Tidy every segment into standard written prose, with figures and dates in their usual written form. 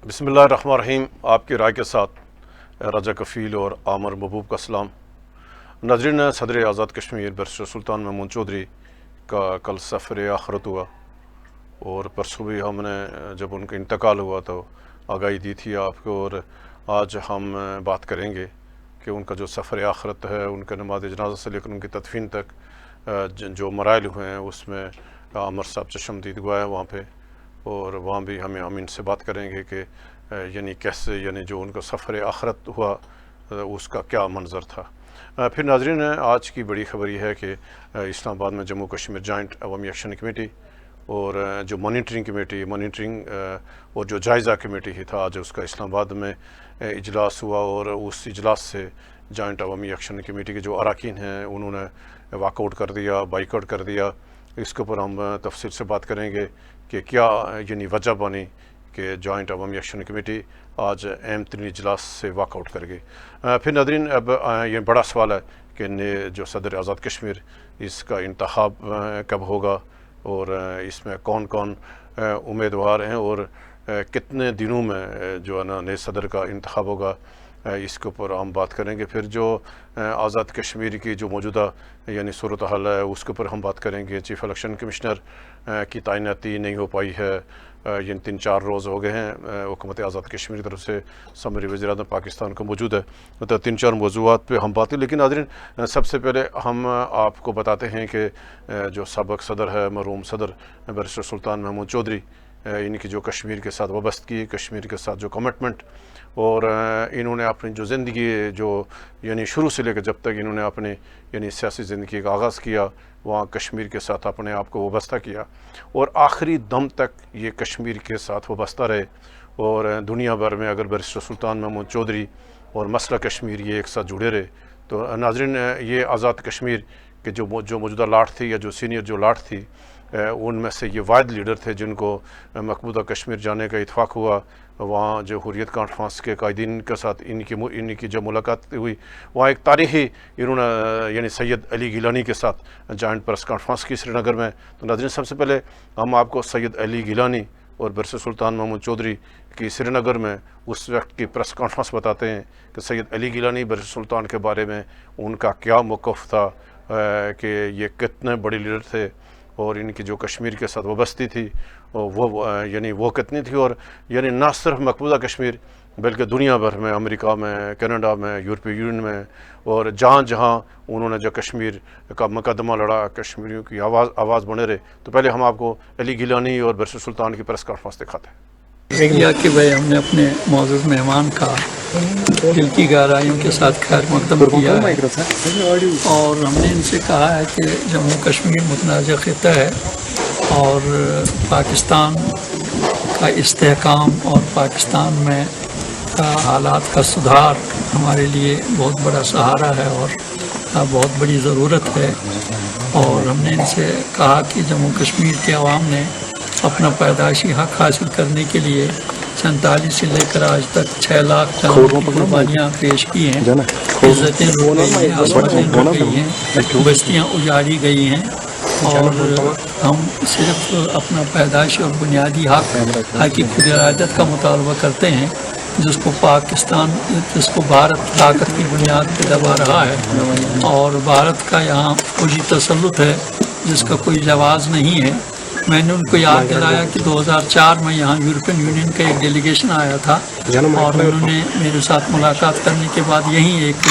بسم اللہ الرحمن الرحیم۔ آپ کی رائے کے ساتھ رجا کفیل اور عامر محبوب کا سلام۔ ناظرین، صدر آزاد کشمیر بیرسٹر سلطان محمود چودھری کا کل سفر آخرت ہوا اور پرسوں بھی ہم نے جب ان کا انتقال ہوا تو آگاہی دی تھی آپ کو، اور آج ہم بات کریں گے کہ ان کا جو سفر آخرت ہے، ان کا نماز جنازہ سے لے کر ان کی تدفین تک جو مراحل ہوئے ہیں، اس میں عامر صاحب چشمدید گواہ ہے وہاں پہ، اور وہاں بھی ہم ان سے بات کریں گے کہ یعنی کیسے جو ان کا سفر آخرت ہوا اس کا کیا منظر تھا۔ پھر ناظرین، آج کی بڑی خبر یہ ہے کہ اسلام آباد میں جموں کشمیر جوائنٹ عوامی ایکشن کمیٹی اور جو مانیٹرنگ اور جو جائزہ کمیٹی ہی تھا، آج اس کا اسلام آباد میں اجلاس ہوا، اور اس اجلاس سے جوائنٹ عوامی ایکشن کمیٹی کے جو اراکین ہیں انہوں نے واک آؤٹ کر دیا، بائیکاٹ کر دیا۔ اس کے اوپر ہم تفصیل سے بات کریں گے کہ کیا وجہ بنی کہ جوائنٹ عوامی ایکشن کمیٹی آج اہم ترین اجلاس سے واک آؤٹ کر گئی۔ پھر ناظرین، اب یہ بڑا سوال ہے کہ جو صدر آزاد کشمیر، اس کا انتخاب کب ہوگا، اور اس میں کون کون امیدوار ہیں، اور کتنے دنوں میں جو ہے نا نئے صدر کا انتخاب ہوگا، اس کے اوپر ہم بات کریں گے۔ پھر جو آزاد کشمیر کی جو موجودہ صورتحال ہے، اس کے اوپر ہم بات کریں گے۔ چیف الیکشن کمشنر کی تعیناتی نہیں ہو پائی ہے، 3-4 روز ہو گئے ہیں حکومت آزاد کشمیر کی طرف سے، سمری وزیر اعظم پاکستان کو موجود ہے، تو 3-4 موضوعات پہ ہم باتیں۔ لیکن ناظرین، سب سے پہلے ہم آپ کو بتاتے ہیں کہ جو سابق صدر ہے، مرحوم صدر بیرسٹر سلطان محمود چودھری، ان کی جو کشمیر کے ساتھ وابستگی، کشمیر کے ساتھ جو کمٹمنٹ، اور انہوں نے اپنی جو زندگی جو شروع سے لے کر جب تک انہوں نے اپنی سیاسی زندگی کا آغاز کیا، وہاں کشمیر کے ساتھ اپنے آپ کو وابستہ کیا، اور آخری دم تک یہ کشمیر کے ساتھ وابستہ رہے، اور دنیا بھر میں اگر بیرسٹر سلطان محمود چودھری اور مسئلہ کشمیر یہ ایک ساتھ جڑے رہے، تو ناظرین یہ آزاد کشمیر کے جو موجودہ لاٹ تھی، یا جو سینئر جو لاٹ تھی، ان میں سے یہ واحد لیڈر تھے جن کو مقبوضہ کشمیر جانے کا اتفاق ہوا۔ وہاں جو حریت کانفرنس کے قائدین کے ساتھ ان کی جب ملاقات ہوئی، وہاں ایک تاریخی انہوں نے سید علی گیلانی کے ساتھ جوائنٹ پریس کانفرنس کی سری نگر میں۔ تو ناظرین، سب سے پہلے ہم آپ کو سید علی گیلانی اور بیرسٹر سلطان محمود چودھری کی سری نگر میں اس وقت کی پریس کانفرنس بتاتے ہیں کہ سید علی گیلانی بیرسٹر سلطان کے بارے میں ان کا کیا موقف تھا، کہ یہ کتنے بڑے لیڈر تھے، اور ان کی جو کشمیر کے ساتھ وابستی تھی وہ کتنی تھی، اور نہ صرف مقبوضہ کشمیر بلکہ دنیا بھر میں، امریکہ میں، کینیڈا میں، یورپی یونین میں، اور جہاں جہاں انہوں نے جو کشمیر کا مقدمہ لڑا، کشمیریوں کی آواز بنے رہے۔ تو پہلے ہم آپ کو علی گیلانی اور بیرسٹر سلطان کی پریس کانفرنس دکھاتے ہیں۔ کہ بھائی ہم نے اپنے معزز مہمان کا دل کی گہرائیوں کے ساتھ خیر مقدم کیا ہے، اور ہم نے ان سے کہا ہے کہ جموں کشمیر متنازع خطہ ہے، اور پاکستان کا استحکام اور پاکستان میں حالات کا سدھار ہمارے لیے بہت بڑا سہارا ہے اور بہت بڑی ضرورت ہے۔ اور ہم نے ان سے کہا کہ جموں کشمیر کے عوام نے اپنا پیدائشی حق حاصل کرنے کے لیے 47 سے لے کر آج تک 6 لاکھ جانوں کی قربانیاں پیش کی ہیں، عزتیں لوٹ گئی ہیں، عصمتیں لوٹ گئی ہیں، بستیاں اجاڑی گئی ہیں، اور ہم صرف اپنا پیدائشی اور بنیادی حق خود ارادت کا مطالبہ کرتے ہیں، جس کو بھارت طاقت کی بنیاد پہ دبا رہا ہے، اور بھارت کا یہاں فوجی تسلط ہے جس کا کوئی جواز نہیں ہے۔ میں نے ان کو یاد دلایا کہ 2004 میں یہاں یورپین یونین کا ایک ڈیلیگیشن آیا تھا، اور انہوں نے میرے ساتھ ملاقات کرنے کے بعد یہیں ایک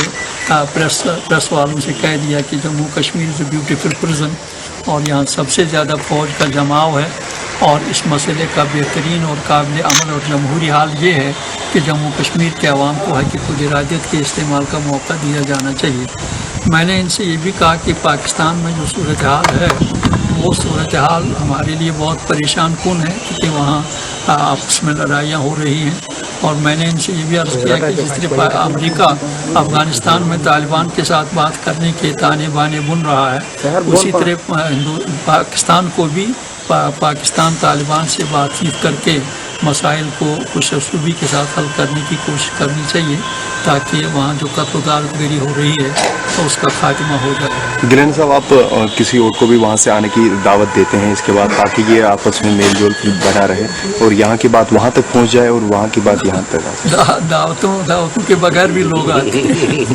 پریس والوں سے کہہ دیا کہ جموں کشمیر از اے بیوٹیفل پرزن، اور یہاں سب سے زیادہ فوج کا جماؤ ہے، اور اس مسئلے کا بہترین اور قابل عمل اور جمہوری حال یہ ہے کہ جموں کشمیر کے عوام کو حق خود ارادت کے استعمال کا موقع دیا جانا چاہیے۔ میں نے ان سے یہ بھی کہا کہ پاکستان میں جو صورتحال ہے، وہ صورتحال ہمارے لیے بہت پریشان کن ہے، کیونکہ وہاں آپس میں لڑائیاں ہو رہی ہیں، اور میں نے ان سے یہ بھی عرض کیا کہ جس طرح امریکہ افغانستان میں طالبان کے ساتھ بات کرنے کے تانے بانے بن رہا ہے، اسی طرح پاکستان کو بھی پاکستان طالبان سے بات چیت کر کے مسائل کو خوش اسلوبی کے ساتھ حل کرنے کی کوشش کرنی چاہیے تاکہ وہاں جو قتل و غارت گری ہو رہی ہے تو اس کا خاتمہ ہو جائے۔ گیلانی صاحب، آپ کسی اور کو بھی وہاں سے آنے کی دعوت دیتے ہیں اس کے بعد تاکہ یہ آپس میں میل جول بنا رہے اور یہاں کی بات وہاں تک پہنچ جائے اور وہاں کی بات یہاں تک آ جائے؟ دعوتوں کے بغیر بھی لوگ آتے ہیں،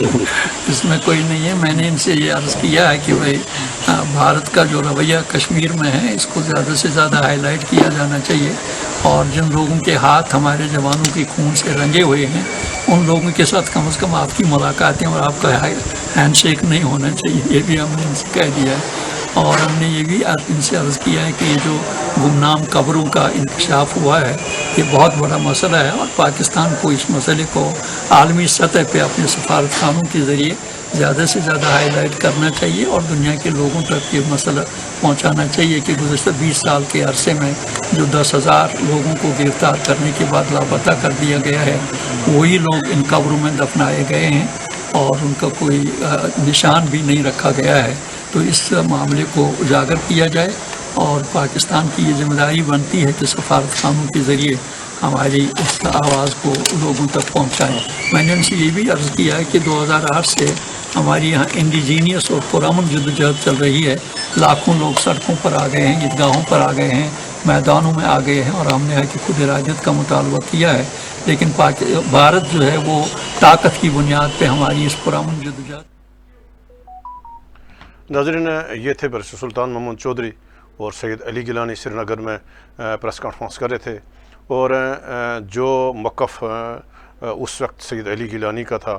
اس میں کوئی نہیں ہے۔ میں نے ان سے یہ عرض کیا ہے کہ بھائی بھارت کا جو رویہ کشمیر میں ہے اس کو زیادہ سے زیادہ ہائی لائٹ کیا جانا چاہیے، اور جن لوگوں کے ہاتھ ہمارے جوانوں کے خون سے رنگے ہوئے ہیں ان لوگوں کے ساتھ کم از کم آپ کی ملاقاتیں اور آپ کا ہینڈ شیک نہیں ہونا چاہیے، یہ بھی ہم نے ان سے کہہ دیا ہے۔ اور ہم نے یہ بھی ان سے عرض کیا ہے کہ یہ جو گمنام قبروں کا انکشاف ہوا ہے یہ بہت بڑا مسئلہ ہے، اور پاکستان کو اس مسئلے کو عالمی سطح پہ اپنے سفارت خانوں کے ذریعے زیادہ سے زیادہ ہائی لائٹ کرنا چاہیے اور دنیا کے لوگوں تک یہ مسئلہ پہنچانا چاہیے کہ گزشتہ 20 سال کے عرصے میں جو 10,000 لوگوں کو گرفتار کرنے کے بعد لاپتہ کر دیا گیا ہے وہی لوگ ان قبروں میں دفنائے گئے ہیں اور ان کا کوئی نشان بھی نہیں رکھا گیا ہے۔ تو اس معاملے کو اجاگر کیا جائے اور پاکستان کی یہ ذمہ داری بنتی ہے کہ سفارت خانوں کے ذریعے ہماری اس آواز کو لوگوں تک پہنچائیں۔ میں نے ان سے یہ بھی عرض کیا ہے کہ 2008 سے ہماری یہاں انڈیجینیس اور پرامن جدوجہد چل رہی ہے، لاکھوں لوگ سڑکوں پر آ گئے ہیں، عیدگاہوں پر آ گئے ہیں، میدانوں میں آ گئے ہیں، اور ہم نے کہ خود ارادیت کا مطالبہ کیا ہے، لیکن بھارت جو ہے وہ طاقت کی بنیاد پہ ہماری اس پرامن جدوجہد۔ ناظرین، یہ تھے برسر سلطان محمود چودھری اور سید علی گیلانی سری نگر میں پریس کانفرنس کر رہے تھے، اور جو موقف اس وقت سید علی گیلانی کا تھا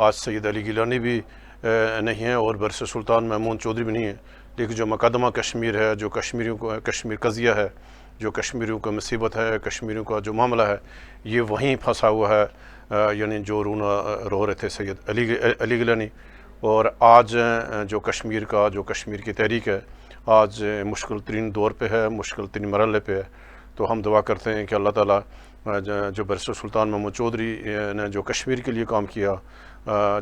آج سید علی گیلانی بھی نہیں ہے اور برسر سلطان محمود چودھری بھی نہیں ہے، لیکن جو مقدمہ کشمیر ہے، جو کشمیریوں کو کشمیر قضیہ ہے، جو کشمیریوں کا مصیبت ہے، کشمیریوں کا جو معاملہ ہے، یہ وہیں پھنسا ہوا ہے، یعنی جو رو رہے تھے سید علی گیلانی۔ اور آج جو کشمیر کی تحریک ہے آج مشکل ترین دور پہ ہے، مشکل ترین مرحلے پہ ہے، تو ہم دعا کرتے ہیں کہ اللہ تعالیٰ جو برسر سلطان محمود چودھری نے جو کشمیر کے لیے کام کیا،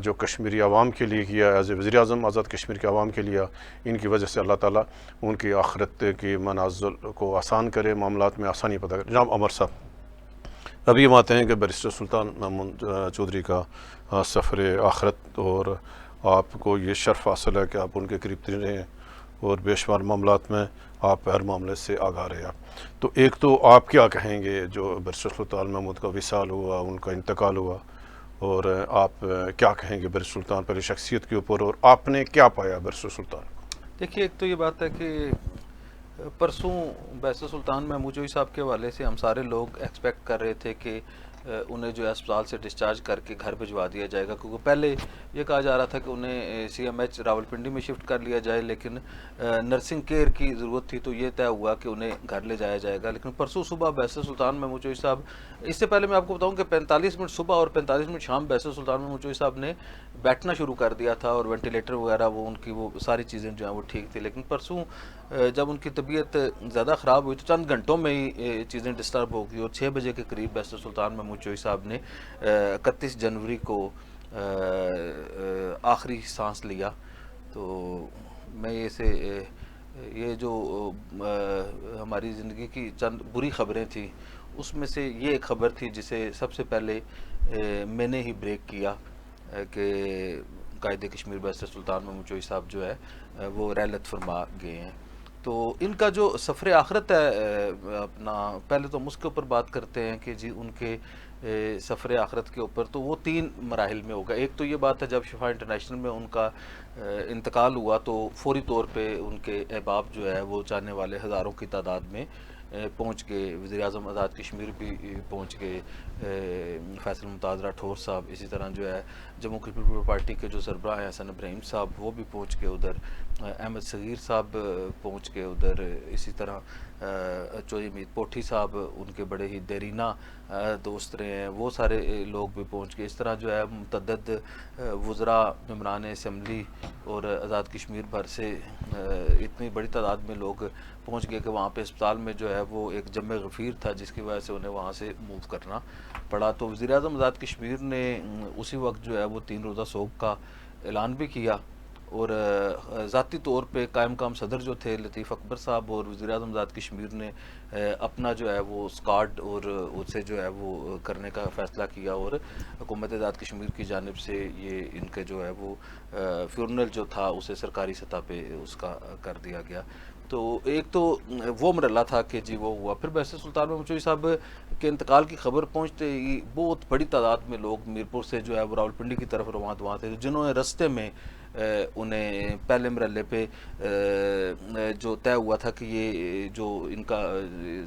جو کشمیری عوام کے لیے کیا، ایز اے وزیر اعظم آزاد کشمیر کے عوام کے لیے، ان کی وجہ سے اللہ تعالیٰ ان کی آخرت کی منازل کو آسان کرے، معاملات میں آسانی پیدا کرے۔ جناب عمر صاحب، ابھی ہم آتے ہیں کہ برسر سلطان محمود چودھری کا سفر آخرت، اور آپ کو یہ شرف حاصل ہے کہ آپ ان کے قریب ترین رہے ہیں اور بے شمار معاملات میں آپ ہر معاملے سے آگاہ رہے آپ۔ تو ایک تو آپ کیا کہیں گے جو برسر سلطان محمود کا وصال ہوا، ان کا انتقال ہوا، اور آپ کیا کہیں گے برسر سلطان پہلے شخصیت کے اوپر، اور آپ نے کیا پایا برسر سلطان؟ دیکھیے، ایک تو یہ بات ہے کہ پرسوں برسر سلطان محمود چودھری صاحب کے حوالے سے ہم سارے لوگ ایکسپیکٹ کر رہے تھے کہ انہیں جو ہے اسپتال سے ڈسچارج کر کے گھر بھجوا دیا جائے گا، کیونکہ پہلے یہ کہا جا رہا تھا کہ انہیں CMH راولپنڈی میں شفٹ کر لیا جائے، لیکن نرسنگ کیئر کی ضرورت تھی تو یہ طے ہوا کہ انہیں گھر لے جایا جائے گا۔ لیکن پرسوں صبح برسر سلطان محمود چودھری صاحب، اس سے پہلے میں آپ کو بتاؤں کہ 45 منٹ صبح اور 45 منٹ شام برسر سلطان محمود چودھری صاحب نے بیٹھنا شروع کر دیا تھا، اور وینٹیلیٹر وغیرہ وہ ان کی وہ ساری چیزیں جو ہیں وہ ٹھیک تھی۔ لیکن پرسوں جب ان کی طبیعت زیادہ خراب ہوئی تو چند گھنٹوں میں ہی چیزیں ڈسٹرب ہو گئی، اور 6 بجے کے قریب برسر سلطان محمود چودھری صاحب نے 31 جنوری کو آخری سانس لیا۔ تو میں یہ جو ہماری زندگی کی چند بری خبریں تھیں اس میں سے یہ ایک خبر تھی جسے سب سے پہلے میں نے ہی بریک کیا کہ قائد کشمیر برسر سلطان محمود چودھری صاحب جو ہے وہ رحلت فرما گئے ہیں۔ تو ان کا جو سفر آخرت ہے اپنا، پہلے تو ہم اس کے اوپر بات کرتے ہیں کہ جی ان کے سفر آخرت کے اوپر تو وہ 3 مراحل میں ہوگا۔ ایک تو یہ بات ہے جب شفا انٹرنیشنل میں ان کا انتقال ہوا تو فوری طور پہ ان کے احباب جو ہے وہ چاہنے والے ہزاروں کی تعداد میں پہنچ گئے، وزیر اعظم آزاد کشمیر بھی پہنچ گئے، فیصل ممتاز راٹھور صاحب، اسی طرح جو ہے جموں کشمیر پارٹی کے جو سربراہ ہیں حسن ابراہیم صاحب وہ بھی پہنچ گئے ادھر، احمد صغیر صاحب پہنچ گئے ادھر، اسی طرح چودھری امید پوٹھی صاحب ان کے بڑے ہی دیرینہ دوست رہے ہیں، وہ سارے لوگ بھی پہنچ گئے۔ اس طرح جو ہے متعدد وزراء، ممبران اسمبلی اور آزاد کشمیر بھر سے اتنی بڑی تعداد میں لوگ پہنچ گئے کہ وہاں پہ اسپتال میں جو ہے وہ ایک جمع غفیر تھا جس کی وجہ سے انہیں وہاں سے موو کرنا پڑا۔ تو وزیر اعظم آزاد کشمیر نے اسی وقت جو ہے وہ 3 روزہ سوگ کا اعلان بھی کیا، اور ذاتی طور پہ قائم مقام صدر جو تھے لطیف اکبر صاحب اور وزیر اعظم آزاد کشمیر نے اپنا جو ہے وہ اسکاڈ اور اسے جو ہے وہ کرنے کا فیصلہ کیا، اور حکومت آزاد کشمیر کی جانب سے یہ ان کے جو ہے وہ فیورنل جو تھا اسے سرکاری سطح پہ اس کا کر دیا گیا۔ تو ایک تو وہ مرحلہ تھا کہ جی وہ ہوا، پھر بحث سلطان محمد چودھری صاحب کے انتقال کی خبر پہنچتے ہی بہت بڑی تعداد میں لوگ میرپور سے جو ہے وہ راولپنڈی کی طرف رواں تھے، جنہوں نے رستے میں انہیں پہلے مرحلے پہ جو طے ہوا تھا کہ یہ جو ان کا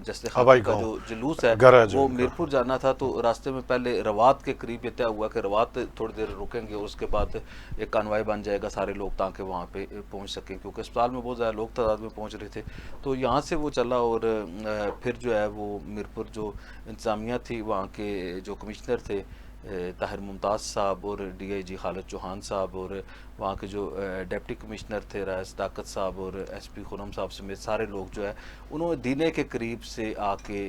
جسد خاکی کا جو جلوس ہے وہ میرپور جانا تھا، تو راستے میں پہلے روات کے قریب یہ طے ہوا کہ روات تھوڑی دیر رکیں گے، اس کے بعد ایک کانوائی بن جائے گا سارے لوگ تاکہ وہاں پہ پہنچ سکیں، کیونکہ اسپتال میں بہت زیادہ لوگ تعداد میں پہنچ رہے تھے۔ تو یہاں سے وہ چلا اور پھر جو ہے وہ میرپور جو انتظامیہ تھی، وہاں کے جو کمشنر تھے طاہر ممتاز صاحب اور ڈی آئی جی خالد چوہان صاحب، اور وہاں کے جو ڈپٹی کمشنر تھے رائس طاقت صاحب اور ایس پی خرم صاحب سمیت سارے لوگ جو ہے انہوں نے دینے کے قریب سے آ کے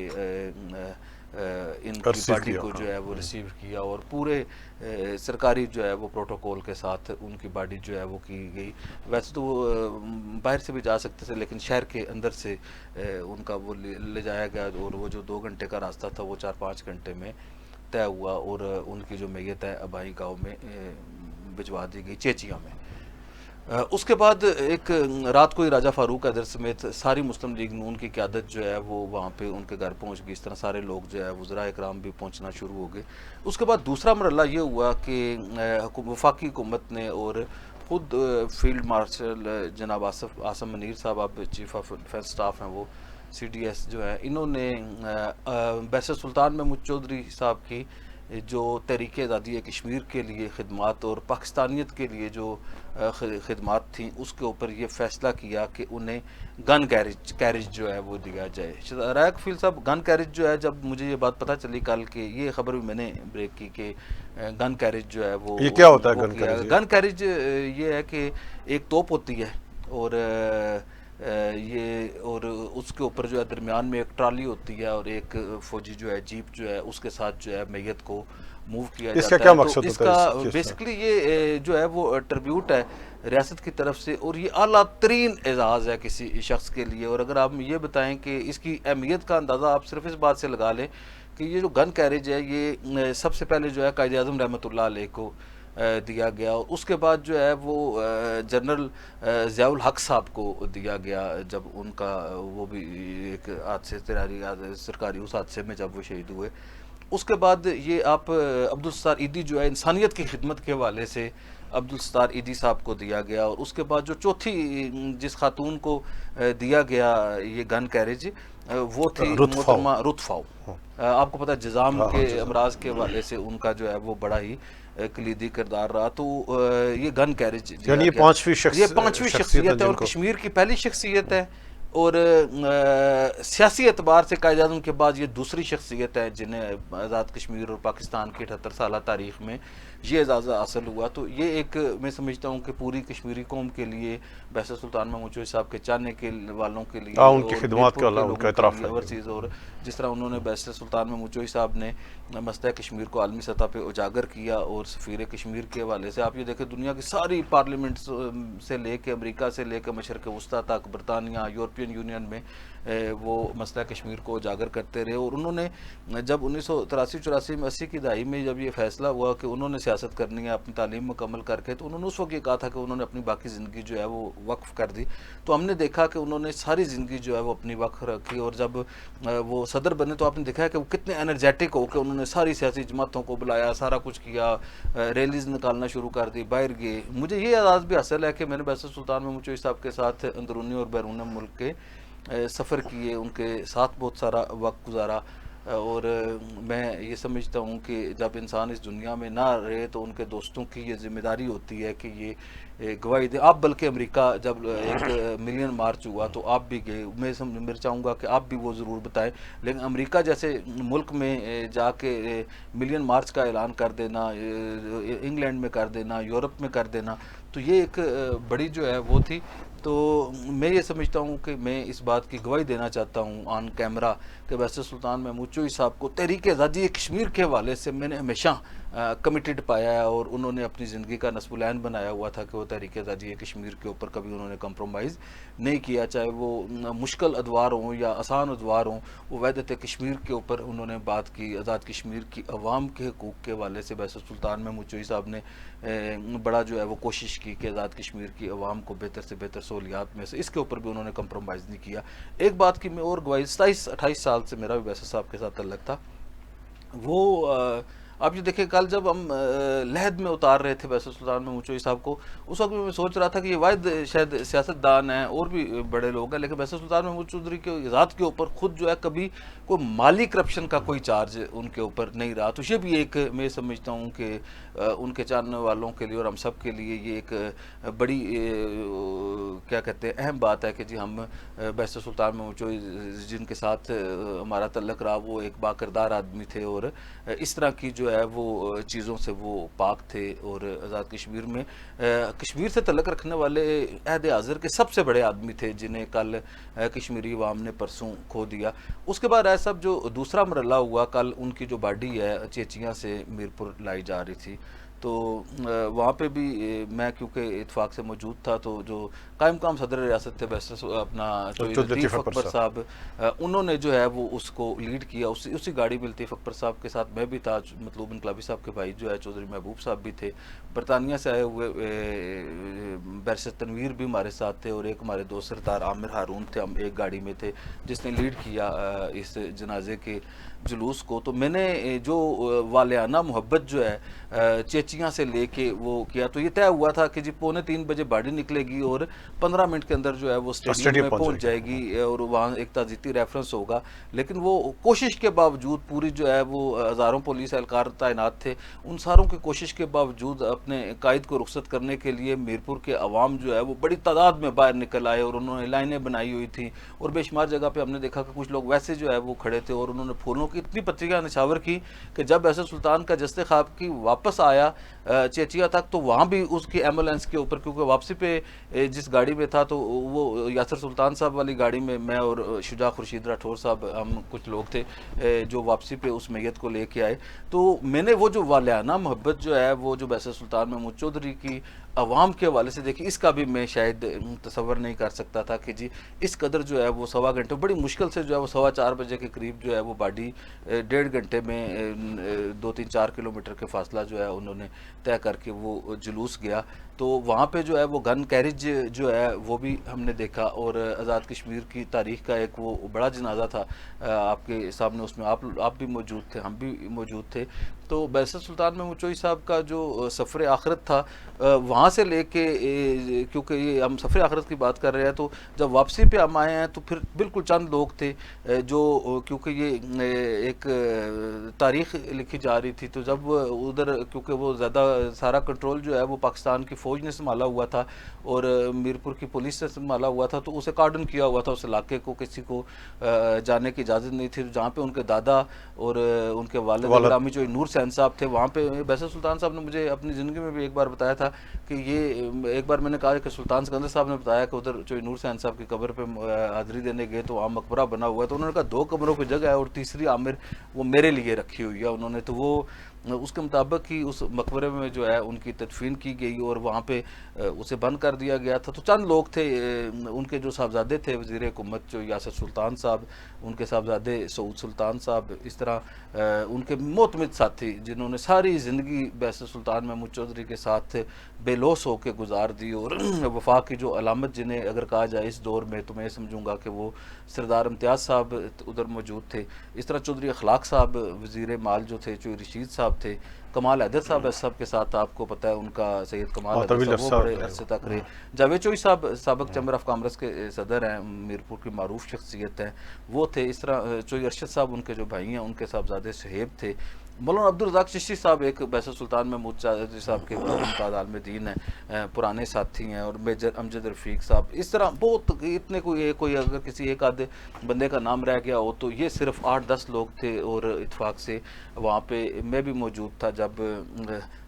ان کی باڈی کو جو ہے وہ ریسیو کیا، اور پورے سرکاری جو ہے وہ پروٹوکول کے ساتھ ان کی باڈی جو ہے وہ کی گئی۔ ویسے تو وہ باہر سے بھی جا سکتے تھے، لیکن شہر کے اندر سے ان کا وہ لے جایا گیا، اور وہ جو 2 گھنٹے کا راستہ تھا وہ 4-5 گھنٹے میں طے ہوا، اور ان کی جو میت ہے ابائی گاؤں میں بھجوا دی گئی چیچیا میں۔ اس کے بعد ایک رات کو ہی راجہ فاروق حیدر سمیت ساری مسلم لیگ نون کی قیادت جو ہے وہ وہاں پہ ان کے گھر پہنچ گئی، اس طرح سارے لوگ جو ہے وزراء اکرام بھی پہنچنا شروع ہو گئے۔ اس کے بعد دوسرا مرحلہ یہ ہوا کہ وفاقی حکومت نے اور خود فیلڈ مارشل جناب آصم منیر صاحب، اب چیف آف ڈیفینس اسٹاف ہیں، وہ سی ڈی ایس جو ہے، انہوں نے بحث سلطان محمود چودھری صاحب کی جو تحریک آزادی کشمیر کے لیے خدمات اور پاکستانیت کے لیے جو خدمات تھیں اس کے اوپر یہ فیصلہ کیا کہ انہیں گن کیریج جو ہے وہ دیا جائے۔ رائق فیل صاحب، گن کیریج جو ہے، جب مجھے یہ بات پتہ چلی کل کہ یہ خبر بھی میں نے بریک کی کہ گن کیریج جو ہے وہ یہ کیا ہوتا ہے گن کیریج یہ ہے کہ ایک توپ ہوتی ہے، اور یہ اور اس کے اوپر جو ہے درمیان میں ایک ٹرالی ہوتی ہے، اور ایک فوجی جو ہے جیپ جو ہے اس کے ساتھ جو ہے میت کو موو کیا جاتا ہے۔ اس کا کیا مقصد ہوتا ہے؟ اس کا بیسیکلی یہ جو ہے وہ ٹریبیوٹ ہے ریاست کی طرف سے، اور یہ اعلیٰ ترین اعزاز ہے کسی شخص کے لیے۔ اور اگر آپ یہ بتائیں کہ اس کی اہمیت کا اندازہ آپ صرف اس بات سے لگا لیں کہ یہ جو گن کیریج ہے یہ سب سے پہلے جو ہے قائد اعظم رحمۃ اللہ علیہ کو دیا گیا، اور اس کے بعد جو ہے وہ جنرل ضیاء الحق صاحب کو دیا گیا جب ان کا وہ بھی ایک حادثے سرکاری اس حادثے میں جب وہ شہید ہوئے۔ اس کے بعد یہ آپ عبدالستار ایدی جو ہے انسانیت کی خدمت کے حوالے سے عبدالستار ایدی صاحب کو دیا گیا، اور اس کے بعد جو چوتھی جس خاتون کو دیا گیا یہ گن کیریج وہ تھی محترمہ رتفاؤ۔ آپ کو پتہ ہے جزام کے امراض کے حوالے سے ان کا جو ہے وہ بڑا ہی کلیدی کردار رہا، تو یہ گن کیریج یعنی یہ پانچویں شخصیت ہے اور کشمیر کی پہلی شخصیت ہے، اور سیاسی اعتبار سے قائد اعظم کے بعد یہ دوسری شخصیت ہے جنہیں آزاد کشمیر اور پاکستان کی 78 سالہ تاریخ میں یہ اعزاز حاصل ہوا۔ تو یہ ایک میں سمجھتا ہوں کہ پوری کشمیری قوم کے لیے بحث سلطان محمود چودھری صاحب کے چاہنے کے والوں کے لیے ان کی خدمات کا اللہ ان کا اعتراف ہے، اور جس طرح انہوں نے بحث سلطان محمود چودھری صاحب نے مسئلہ کشمیر کو عالمی سطح پہ اجاگر کیا، اور سفیر کشمیر کے حوالے سے آپ یہ دیکھیں دنیا کی ساری پارلیمنٹ سے لے کے امریکہ سے لے کے مشرق وسطیٰ تک، برطانیہ، یورپین یونین میں وہ مسئلہ کشمیر کو اجاگر کرتے رہے۔ اور انہوں نے جب 1983-84 میں 80 کی دہائی میں جب یہ فیصلہ ہوا کہ انہوں نے سیاست کرنی ہے اپنی تعلیم مکمل کر کے، تو انہوں نے اس وقت یہ کہا تھا کہ انہوں نے اپنی باقی زندگی جو ہے وہ وقف کر دی۔ تو ہم نے دیکھا کہ انہوں نے ساری زندگی جو ہے وہ اپنی وقف رکھی، اور جب وہ صدر بنے تو آپ نے دیکھا ہے کہ وہ کتنے انرجیٹک ہو کہ انہوں نے ساری سیاسی جماعتوں کو بلایا، سارا کچھ کیا، ریلیز نکالنا شروع کر دی، باہر گئے۔ مجھے یہ اعزاز بھی حاصل ہے کہ میں نے بحث سلطان محمود چودھری صاحب کے ساتھ اندرونی اور بیرون ملک کے سفر کیے، ان کے ساتھ بہت سارا وقت گزارا، اور میں یہ سمجھتا ہوں کہ جب انسان اس دنیا میں نہ رہے تو ان کے دوستوں کی یہ ذمہ داری ہوتی ہے کہ یہ گواہی دے۔ آپ بلکہ امریکہ جب ایک ملین مارچ ہوا تو آپ بھی گئے، میں چاہوں گا کہ آپ بھی وہ ضرور بتائیں، لیکن امریکہ جیسے ملک میں جا کے ملین مارچ کا اعلان کر دینا، انگلینڈ میں کر دینا، یورپ میں کر دینا، تو یہ ایک بڑی جو ہے وہ تھی۔ تو میں یہ سمجھتا ہوں کہ میں اس بات کی گواہی دینا چاہتا ہوں آن کیمرہ کہ بحث سلطان محمود چودھری صاحب کو تحریک آزادی کشمیر کے حوالے سے میں نے ہمیشہ کمیٹڈ پایا ہے، اور انہوں نے اپنی زندگی کا نصب العین بنایا ہوا تھا کہ وہ تحریک آزادی کشمیر کے اوپر کبھی انہوں نے کمپرومائز نہیں کیا، چاہے وہ مشکل ادوار ہوں یا آسان ادوار ہوں، وہ وحدت کشمیر کے اوپر انہوں نے بات کی، آزاد کشمیر کی عوام کے حقوق کے حوالے سے بحث سلطان محمود چوئی صاحب نے بڑا جو ہے وہ کوشش کی کہ آزاد کشمیر کی عوام کو بہتر سے بہتر سہولیات میں سے، اس کے اوپر بھی انہوں نے کمپرومائز نہیں کیا۔ ایک بات کی میں اور گواہی، 27-28 سال سے میرا بھی بیسر صاحب کے ساتھ تعلق تھا، وہ آپ یہ دیکھیں کل جب ہم لحد میں اتار رہے تھے بیسر سلطان محمود چوئی صاحب کو، اس وقت میں سوچ رہا تھا کہ یہ واحد شاید سیاستدان ہیں، اور بھی بڑے لوگ ہیں، لیکن بیسر سلطان محمود چودھری کے ذات کے اوپر خود جو ہے کبھی کوئی مالی کرپشن کا کوئی چارج ان کے اوپر نہیں رہا۔ تو یہ بھی ایک میں سمجھتا ہوں کہ ان کے چاننے والوں کے لیے اور ہم سب کے لیے یہ ایک بڑی کیا کہتے ہیں اہم بات ہے کہ جی ہم بیسر سلطان محمود چوئی جن کے ساتھ ہمارا تعلق رہا وہ ایک باکردار آدمی تھے، اور اس طرح کی جو ہے وہ چیزوں سے وہ پاک تھے، اور آزاد کشمیر میں کشمیر سے تعلق رکھنے والے عہد حاضر کے سب سے بڑے آدمی تھے، جنہیں کل کشمیری عوام نے پرسوں کھو دیا۔ اس کے بعد صاحب جو دوسرا مرحلہ ہوا، کل ان کی جو باڈی ہے چیچیاں سے میرپور لائی جا رہی تھی، تو وہاں پہ بھی میں کیونکہ اتفاق سے موجود تھا، تو جو قائم مقام صدر ریاست تھے بیسر اپنا لطیف اکبر صاحب، انہوں نے جو ہے وہ اس کو لیڈ کیا، اسی گاڑی میں لطیف اکبر صاحب کے ساتھ میں بھی تھا، مطلوب انقلابی صاحب کے بھائی جو ہے چودھری محبوب صاحب بھی تھے، برطانیہ سے آئے ہوئے بیرسر تنویر بھی ہمارے ساتھ تھے، اور ایک ہمارے دوست سردار عامر ہارون تھے، ہم ایک گاڑی میں تھے جس نے لیڈ کیا اس جنازے کے جلوس کو۔ تو میں نے جو والہانہ محبت جو ہے چیچیاں سے لے کے وہ کیا، تو یہ طے ہوا تھا کہ جی 2:45 بجے باڈی نکلے گی اور 15 منٹ کے اندر جو ہے وہ اسٹیڈیم میں پہنچ جائے گی، اور وہاں ایک تعزیتی ریفرنس ہوگا۔ لیکن وہ کوشش کے باوجود پوری جو ہے وہ ہزاروں پولیس اہلکار تعینات تھے، ان ساروں کی کوشش کے باوجود اپنے قائد کو رخصت کرنے کے لیے میرپور کے عوام جو ہے وہ بڑی تعداد میں باہر نکل آئے، اور انہوں نے لائنیں بنائی ہوئی تھیں، اور بے شمار جگہ پہ ہم نے دیکھا کہ کچھ لوگ ویسے جو ہے وہ کھڑے تھے، اور انہوں نے پھولوں کی اتنی پتریاں نچھاور کی کہ جب بیسر سلطان کا جسد خواب کی واپس آیا چیچیا تک، تو وہاں بھی اس کی ایمبولینس کے اوپر، کیونکہ واپسی پہ جس گاڑی میں تھا تو وہ یاسر سلطان صاحب والی گاڑی میں اور شجاع خورشید راٹھور صاحب ہم کچھ لوگ تھے جو واپسی پہ اس میت کو لے کے آئے۔ تو میں نے وہ جو والہانہ محبت جو ہے وہ جو بیسر سلطان محمود چودھری کی عوام کے حوالے سے دیکھی، اس کا بھی میں شاید تصور نہیں کر سکتا تھا کہ جی اس قدر جو ہے وہ 1.25 گھنٹے بڑی مشکل سے جو ہے وہ 4:15 بجے کے قریب جو ہے وہ باڈی 1.5 گھنٹے میں 2-3-4 کلومیٹر کے فاصلہ جو ہے انہوں نے طے کر کے وہ جلوس گیا۔ تو وہاں پہ جو ہے وہ گن کیریج جو ہے وہ بھی ہم نے دیکھا، اور آزاد کشمیر کی تاریخ کا ایک وہ بڑا جنازہ تھا آپ کے سامنے، اس میں آپ بھی موجود تھے، ہم بھی موجود تھے۔ تو بیسر سلطان محمود چوئی صاحب کا جو سفر آخرت تھا، وہاں سے لے کے، کیونکہ یہ ہم سفر آخرت کی بات کر رہے ہیں، تو جب واپسی پہ ہم آئے ہیں تو پھر بالکل چند لوگ تھے جو، کیونکہ یہ ایک تاریخ لکھی جا رہی تھی، تو جب ادھر کیونکہ وہ زیادہ سارا کنٹرول جو ہے وہ پاکستان کی فوج نے سنبھالا ہوا تھا اور میرپور کی پولیس نے سنبھالا ہوا تھا، تو اسے کارڈن کیا ہوا تھا، اس علاقے کو کسی کو جانے کی اجازت نہیں تھی، جہاں پہ ان کے دادا اور ان کے والد گرامی جو نور حسین صاحب تھے، وہاں پہ بیسر سلطان صاحب نے مجھے اپنی زندگی میں بھی ایک بار بتایا تھا کہ یہ ایک بار میں نے کہا کہ سلطان سکندر صاحب نے بتایا کہ ادھر چوئی نور حسین صاحب کی قبر پہ حاضری دینے گئے تو وہاں مقبرہ بنا ہوا ہے، تو انہوں نے کہا 2 قبروں پہ جگہ ہے اور تیسری عامر وہ میرے لیے رکھی ہوئی ہے انہوں نے، تو وہ اس کے مطابق ہی اس مقبرے میں جو ہے ان کی تدفین کی گئی اور وہاں پہ اسے بند کر دیا گیا تھا۔ تو چند لوگ تھے ان کے جو صاحبزادے تھے وزیر حکومت جو یاسر سلطان صاحب، ان کے صاحبزادے سعود سلطان صاحب، اس طرح ان کے معتمد ساتھی جنہوں نے ساری زندگی بیسر سلطان محمود چودھری کے ساتھ بے لوث ہو کے گزار دی، اور وفا کی جو علامت جنہیں اگر کہا جائے اس دور میں تو میں سمجھوں گا کہ وہ سردار امتیاز صاحب ادھر موجود تھے، اس طرح چودھری اخلاق صاحب وزیر مال جو تھے، چودھری رشید صاحب تھے، کمال حیدر صاحب صاحب کے ساتھ آپ کو پتہ ہے ان کا سید کمال حیدر صاحب وہ بڑے عرصے تک رہے، جاوید چوئی صاحب سابق چیمبر آف کامرس کے صدر ہیں، میرپور کی معروف شخصیت ہیں وہ تھے، اس طرح چوئی ارشد صاحب ان کے جو بھائی ہیں ان کے صاحبزادے شہیب تھے، مولانا عبدالرزاق چشتی صاحب ایک بیسر سلطان محمود چودھری صاحب کے ممتاز عالم دین ہیں، پرانے ساتھی ہیں، اور میجر امجد رفیق صاحب، اس طرح بہت اتنے کوئی اگر کسی ایک آدھے بندے کا نام رہ گیا ہو تو یہ صرف 8-10 لوگ تھے، اور اتفاق سے وہاں پہ میں بھی موجود تھا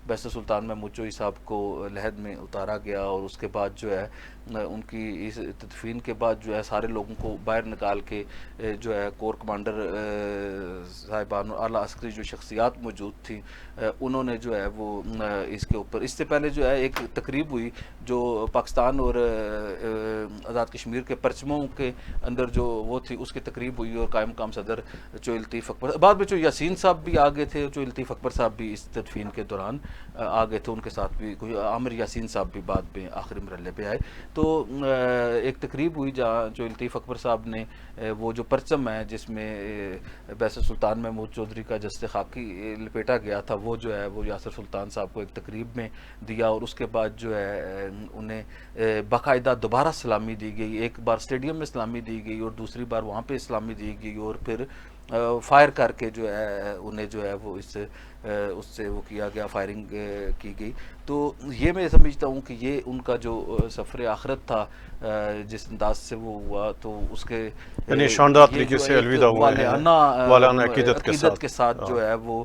بیسر سلطان محمود چوئی صاحب کو لحد میں اتارا گیا، اور اس کے بعد جو ہے ان کی اس تدفین کے بعد جو ہے سارے لوگوں کو باہر نکال کے جو ہے کور کمانڈر صاحبان اور اعلیٰ عسکری جو شخصیات موجود تھیں انہوں نے جو ہے وہ اس کے اوپر، اس سے پہلے جو ہے ایک تقریب ہوئی جو پاکستان اور آزاد کشمیر کے پرچموں کے اندر جو وہ تھی اس کی تقریب ہوئی، اور قائم مقام صدر چوئی لطیف اکبر، بعد میں چوئی یاسین صاحب بھی آ گئے تھے، چوئی لطیف اکبر صاحب بھی اس تدفین کے دوران آ گئے تھے، ان کے ساتھ بھی کوئی عامر یاسین صاحب بھی بعد میں آخری مرحلے پہ آئے. تو ایک تقریب ہوئی جہاں چوئی لطیف اکبر صاحب نے وہ جو پرچم ہے جس میں بیسر سلطان محمود چودھری کا جسد خاکی لپیٹا گیا تھا وہ جو ہے وہ یاسر سلطان صاحب کو ایک تقریب میں دیا، اور اس کے بعد جو ہے انہیں باقاعدہ دوبارہ سلامی دی گئی، ایک بار اسٹیڈیم میں سلامی دی گئی اور دوسری بار وہاں پہ سلامی دی گئی، اور پھر فائر کر کے جو ہے انہیں جو ہے وہ اس سے وہ کیا گیا، فائرنگ کی گئی. تو یہ میں سمجھتا ہوں کہ یہ ان کا جو سفر آخرت تھا جس انداز سے وہ ہوا، تو اس کے یعنی شاندار طریقے سے الوداع ہوئے ہیں، والانہ عقیدت کے ساتھ جو ہے وہ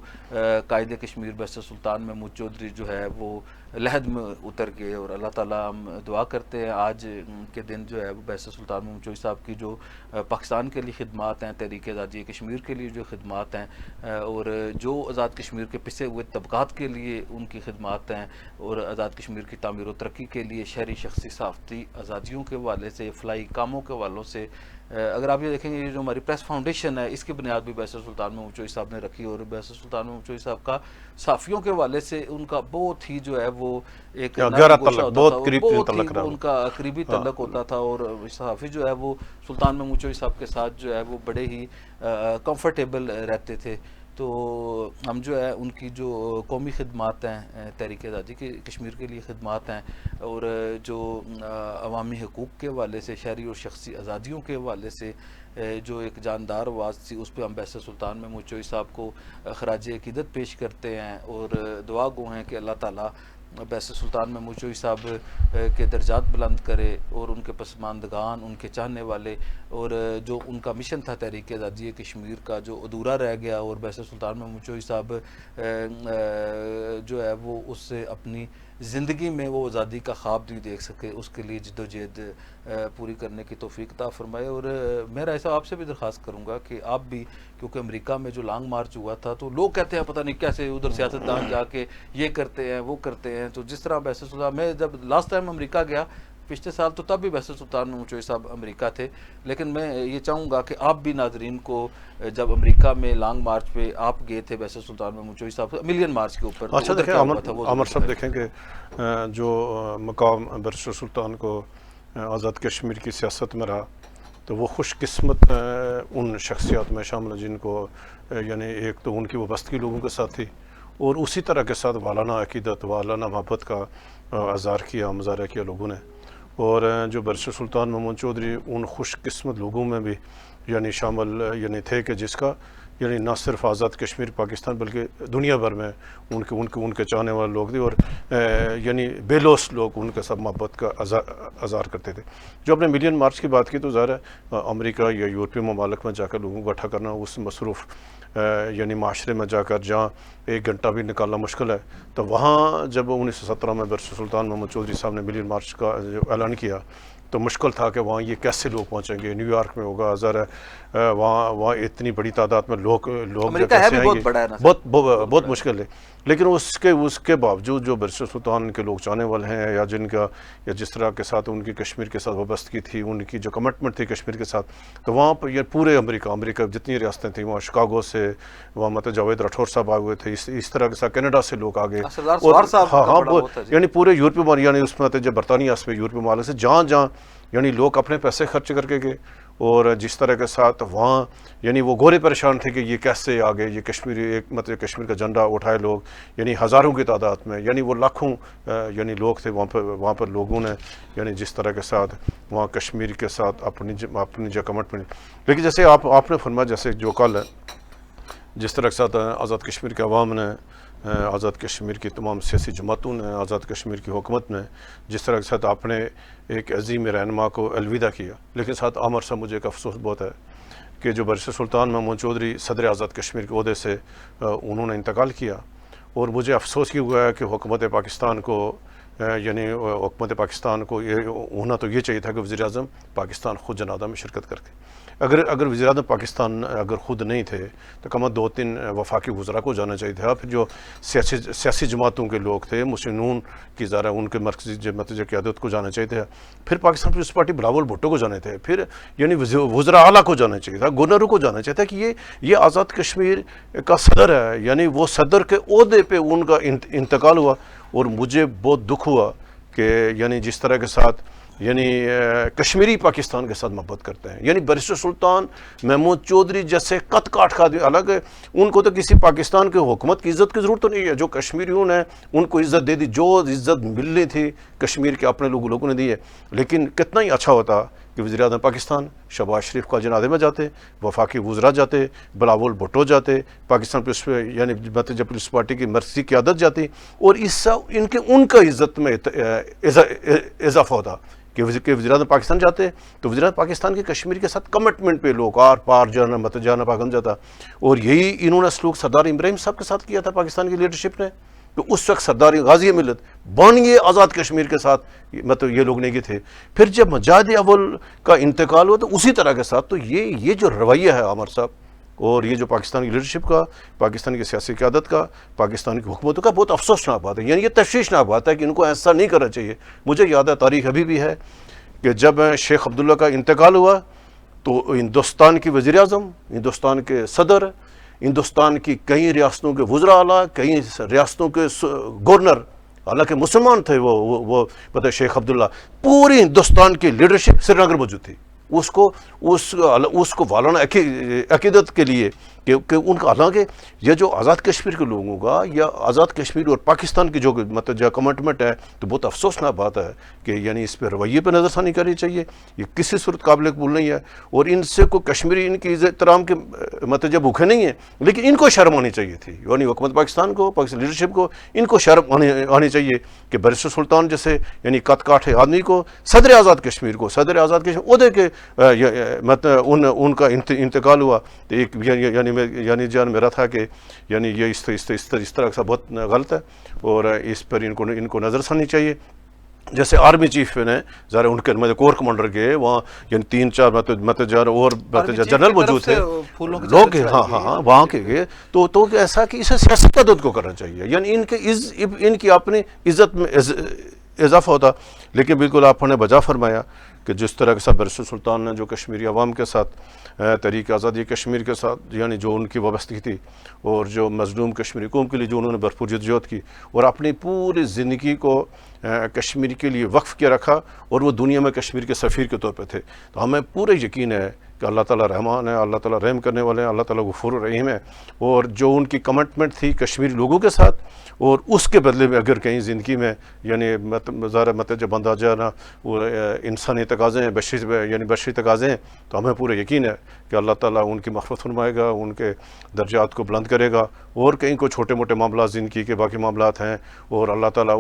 قائد کشمیر بیسر سلطان محمود چودھری جو ہے وہ لحد میں اتر گئے. اور اللہ تعالیٰ ہم دعا کرتے ہیں آج کے دن جو ہے وہ بیسر سلطان محمود چوئی صاحب کی جو پاکستان کے لیے خدمات ہیں، تحریک آزادی کشمیر کے لیے جو خدمات ہیں، اور جو آزاد کشمیر کے پسے ہوئے طبقات کے لیے ان کی خدمات ہیں، اور آزاد کشمیر کی تعمیر و ترقی کے لیے شہری شخصی ثقافتی آزادیوں کے حوالے سے، فلاحی کاموں کے حوالوں سے، اگر آپ یہ دیکھیں گے یہ جو ہماری پریس فاؤنڈیشن ہے اس کی بنیاد بھی بیسر سلطان محمود چوئی صاحب نے رکھی، اور بیسر سلطان محمود چوئی صاحب کا صحافیوں کے حوالے سے ان کا بہت ہی جو ہے وہ ایک گہرا تعلق، بہت قریبی تعلق رہا، ان کا قریبی تعلق ہوتا تھا، اور صحافی جو ہے وہ سلطان محمود چوئی صاحب کے ساتھ جو ہے وہ بڑے ہی کمفرٹیبل رہتے تھے. تو ہم جو ہے ان کی جو قومی خدمات ہیں، تحریک آزادی کے کشمیر کے لیے خدمات ہیں، اور جو عوامی حقوق کے حوالے سے، شہری اور شخصی آزادیوں کے حوالے سے جو ایک جاندار آواز تھی، اس پہ ہم بیسر سلطان محمود چوئی صاحب کو خراج عقیدت پیش کرتے ہیں، اور دعا گو ہیں کہ اللہ تعالیٰ بیسر سلطان محمود چوئی صاحب کے درجات بلند کرے، اور ان کے پسماندگان، ان کے چاہنے والے، اور جو ان کا مشن تھا تحریک آزادی کشمیر کا جو ادھورا رہ گیا، اور بیسر سلطان محمود چوئی صاحب جو ہے وہ اس سے اپنی زندگی میں وہ آزادی کا خواب نہیں دیکھ سکے، اس کے لیے جد و جہد پوری کرنے کی توفیق عطا فرمائے. اور میں رائے صاحب آپ سے بھی درخواست کروں گا کہ آپ بھی، کیونکہ امریکہ میں جو لانگ مارچ ہوا تھا تو لوگ کہتے ہیں پتہ نہیں کیسے ادھر سیاستدان جا کے یہ کرتے ہیں وہ کرتے ہیں، تو جس طرح بیسر سلطان، میں جب لاسٹ ٹائم امریکہ گیا پچھلے سال تو تب بھی بیسر سلطان محمود چوئی صاحب امریکہ تھے، لیکن میں یہ چاہوں گا کہ آپ بھی ناظرین کو جب امریکہ میں لانگ مارچ پہ آپ گئے تھے بیسر سلطان محمود چوئی صاحب ملین مارچ کے اوپر، اچھا دیکھیں عامر صاحب، دیکھیں کہ جو مقام بیسر سلطان کو آزاد کشمیر کی سیاست میں رہا تو وہ خوش قسمت ان شخصیات میں شامل ہیں جن کو یعنی ایک تو ان کی وابستگی لوگوں کے ساتھ تھی، اور اسی طرح کے ساتھ والانہ عقیدت، والانہ محبت کا مظاہرہ کیا لوگوں نے. اور جو بیسر سلطان محمود چودھری ان خوش قسمت لوگوں میں بھی یعنی شامل یعنی تھے کہ جس کا یعنی نہ صرف آزاد کشمیر پاکستان بلکہ دنیا بھر میں ان کے چاہنے والے لوگ تھے، اور یعنی بے لوث لوگ ان کے ساتھ محبت کا اظہار کرتے تھے. جو اپنے ملین مارچ کی بات کی تو ظاہر ہے امریکہ یا یورپی ممالک میں جا کر لوگوں کو اکٹھا کرنا اس مصروف یعنی معاشرے میں جا کر جہاں ایک گھنٹہ بھی نکالنا مشکل ہے، تو وہاں جب 1917 میں بیسر سلطان محمود چودھری صاحب نے ملین مارچ کا جو اعلان کیا تو مشکل تھا کہ وہاں یہ کیسے لوگ پہنچیں گے. نیو یارک میں ہوگا، ظاہر ہے وہاں اتنی بڑی تعداد میں لوگ کیسے آئیں گے، بہت مشکل ہے. لیکن اس کے باوجود جو بیسر سلطان کے لوگ چاہنے والے ہیں، یا جن کا یا جس طرح کے ساتھ ان کی کشمیر کے ساتھ وابستگی تھی، ان کی جو کمٹمنٹ تھی کشمیر کے ساتھ، تو وہاں پر یہ پورے امریکہ جتنی ریاستیں تھیں، وہاں شکاگو سے وہاں مطلب جاوید راٹھور صاحب آئے ہوئے تھے، اس طرح کے ساتھ کینیڈا سے لوگ آگے، یعنی پورے یورپی یعنی اس میں جو برطانیہ اس میں یورپی ممالک سے جہاں یعنی لوگ اپنے پیسے خرچ کر کے گئے، اور جس طرح کے ساتھ وہاں یعنی وہ گورے پریشان تھے کہ یہ کیسے آگے، یہ کشمیری ایک مطلب کشمیر کا جھنڈا اٹھائے لوگ، یعنی ہزاروں کی تعداد میں، یعنی وہ لاکھوں یعنی لوگ تھے وہاں پر لوگوں نے یعنی جس طرح کے ساتھ وہاں کشمیر کے ساتھ اپنی جو کمٹمنٹ. لیکن جیسے آپ نے فرمایا، جیسے جو کل جس طرح کے ساتھ آزاد کشمیر کے عوام نے، آزاد کشمیر کی تمام سیاسی جماعتوں نے، آزاد کشمیر کی حکومت نے جس طرح کے ساتھ آپ نے ایک عظیم رہنما کو الوداع کیا، لیکن ساتھ عامر صاحب مجھے ایک افسوس بہت ہے کہ جو بیسر سلطان محمود چودھری صدر آزاد کشمیر کے عہدے سے انہوں نے انتقال کیا، اور مجھے افسوس یہ ہوا ہے کہ حکومت پاکستان کو یعنی حکومت پاکستان کو یہ ہونا تو یہ چاہیے تھا کہ وزیر اعظم پاکستان خود جنازہ میں شرکت کرتے. اگر وزیر اعظم پاکستان اگر خود نہیں تھے تو کم از 2-3 وفاقی وزراء کو جانا چاہیے تھا. پھر جو سیاسی جماعتوں کے لوگ تھے مسلم نون کی ذرا ان کے مرکزی جماعت قیادت کو جانا چاہیے تھا. پھر پاکستان پیپلز پارٹی بلاول بھٹو کو جانے تھے. پھر یعنی وزراء اعلیٰ کو جانا چاہیے تھا, گورنروں کو جانا چاہیے تھا کہ یہ آزاد کشمیر کا صدر ہے, یعنی وہ صدر کے عہدے پہ ان کا انتقال ہوا. اور مجھے بہت دکھ ہوا کہ یعنی جس طرح کے ساتھ یعنی کشمیری پاکستان کے ساتھ محبت کرتے ہیں, یعنی بیرسٹر سلطان محمود چودھری جیسے قط کاٹ کا الگ ہے, ان کو تو کسی پاکستان کے حکومت کی عزت کی ضرورت تو نہیں ہے. جو کشمیریوں نے ان کو عزت دے دی, جو عزت ملنی تھی کشمیر کے اپنے لوگوں نے دی ہے. لیکن کتنا ہی اچھا ہوتا کہ وزیر اعظم پاکستان شہباز شریف کا جنازے میں جاتے, وفاقی وزراء جاتے, بلاول بھٹو جاتے, پاکستان یعنی پیپلز پارٹی کی مرکزی قیادت جاتی, اور اس سے ان کا عزت میں اضافہ ہوتا کہ وزیر اعظم پاکستان جاتے تو وزیر اعظم پاکستان کے کشمیر کے ساتھ کمٹمنٹ پہ لوگ آر پار جانا مت جانا پاکستان جاتا. اور یہی انہوں نے سلوک سردار ابراہیم صاحب کے ساتھ کیا تھا پاکستان کی لیڈرشپ نے, کہ اس وقت سردار غازی ملت بانیے آزاد کشمیر کے ساتھ مطلب یہ لوگ نہیں تھے. پھر جب مجاہد اول کا انتقال ہوا تو اسی طرح کے ساتھ. تو یہ جو رویہ ہے عامر صاحب, اور یہ جو پاکستان کی لیڈرشپ کا, پاکستان کی سیاسی قیادت کا, پاکستان کی حکومتوں کا بہت افسوسناک بات ہے. یعنی یہ تشویشناک بات ہے کہ ان کو ایسا نہیں کرنا چاہیے. مجھے یاد ہے, تاریخ ابھی بھی ہے کہ جب شیخ عبداللہ کا انتقال ہوا تو ہندوستان کی وزیر اعظم, ہندوستان کے صدر, ہندوستان کی کئی ریاستوں کے وزراء اعلیٰ, کئی ریاستوں کے گورنر, حالانکہ مسلمان تھے وہ پتہ شیخ عبداللہ, پوری ہندوستان کی لیڈرشپ سری نگر موجود تھی. اس کو والانہ عقیدت کے لیے کہ ان کا, حالانکہ یہ جو آزاد کشمیر کے لوگوں کا یا آزاد کشمیر اور پاکستان کی جو مطلب جو کمٹمنٹ ہے, تو بہت افسوسناک بات ہے کہ یعنی اس پہ رویے پہ نظر ثانی کرنی چاہیے. یہ کسی صورت قابل قبول نہیں ہے. اور ان سے کوئی کشمیری ان کی احترام کے مطلب جو بھوکے نہیں ہیں, لیکن ان کو شرم آنی چاہیے تھی. یعنی حکومت پاکستان کو, پاکستان لیڈرشپ کو, ان کو شرم آنی چاہیے کہ بیرسٹر سلطان جیسے یعنی قط کاٹھے آدمی کو, صدر آزاد کشمیر کو, صدر آزاد کشمیر عہدے کے مطلب ان کا انتقال ہوا. تو ایک یعنی جان میرا تھا کہ یعنی یہ اس طرح کا بہت غلط ہے, اور اس پر ان کو نظر ثانی چاہیے. جیسے آرمی چیف نے ذرا ان کے کور کمانڈر کے وہاں یعنی 3-4 مطلب اور جنرل موجود تھے لوگ, ہاں وہاں کے گئے تو ایسا کہ اسے سیاسی قیادت کو کرنا چاہیے, یعنی ان کی اپنی عزت میں اضافہ ہوتا. لیکن بالکل آپ نے بجا فرمایا کہ جس طرح کے ساتھ بیرسٹر سلطان نے جو کشمیری عوام کے ساتھ, تحریک آزادی کشمیر کے ساتھ یعنی جو ان کی وابستگی تھی, اور جو مظلوم کشمیری قوم کے لیے جو انہوں نے بھرپور جدوجہد کی, اور اپنی پوری زندگی کو کشمیر کے لیے وقف کیا رکھا, اور وہ دنیا میں کشمیر کے سفیر کے طور پہ تھے. تو ہمیں پورے یقین ہے کہ اللہ تعالیٰ رحمان ہے, اللہ تعالیٰ رحم کرنے والے ہیں, اللہ تعالیٰ غفور الرحیم ہے. اور جو ان کی کمٹمنٹ تھی کشمیری لوگوں کے ساتھ, اور اس کے بدلے میں اگر کہیں زندگی میں یعنی مطلب جب بندہ جانا وہ انسانی تقاضے ہیں, بشری تقاضے ہیں, تو ہمیں پورے یقین ہے کہ اللہ تعالیٰ ان کی مغفرت فرمائے گا, ان کے درجات کو بلند کرے گا. اور کہیں کوئی چھوٹے موٹے معاملات زندگی کے باقی معاملات ہیں, اور اللہ تعالیٰ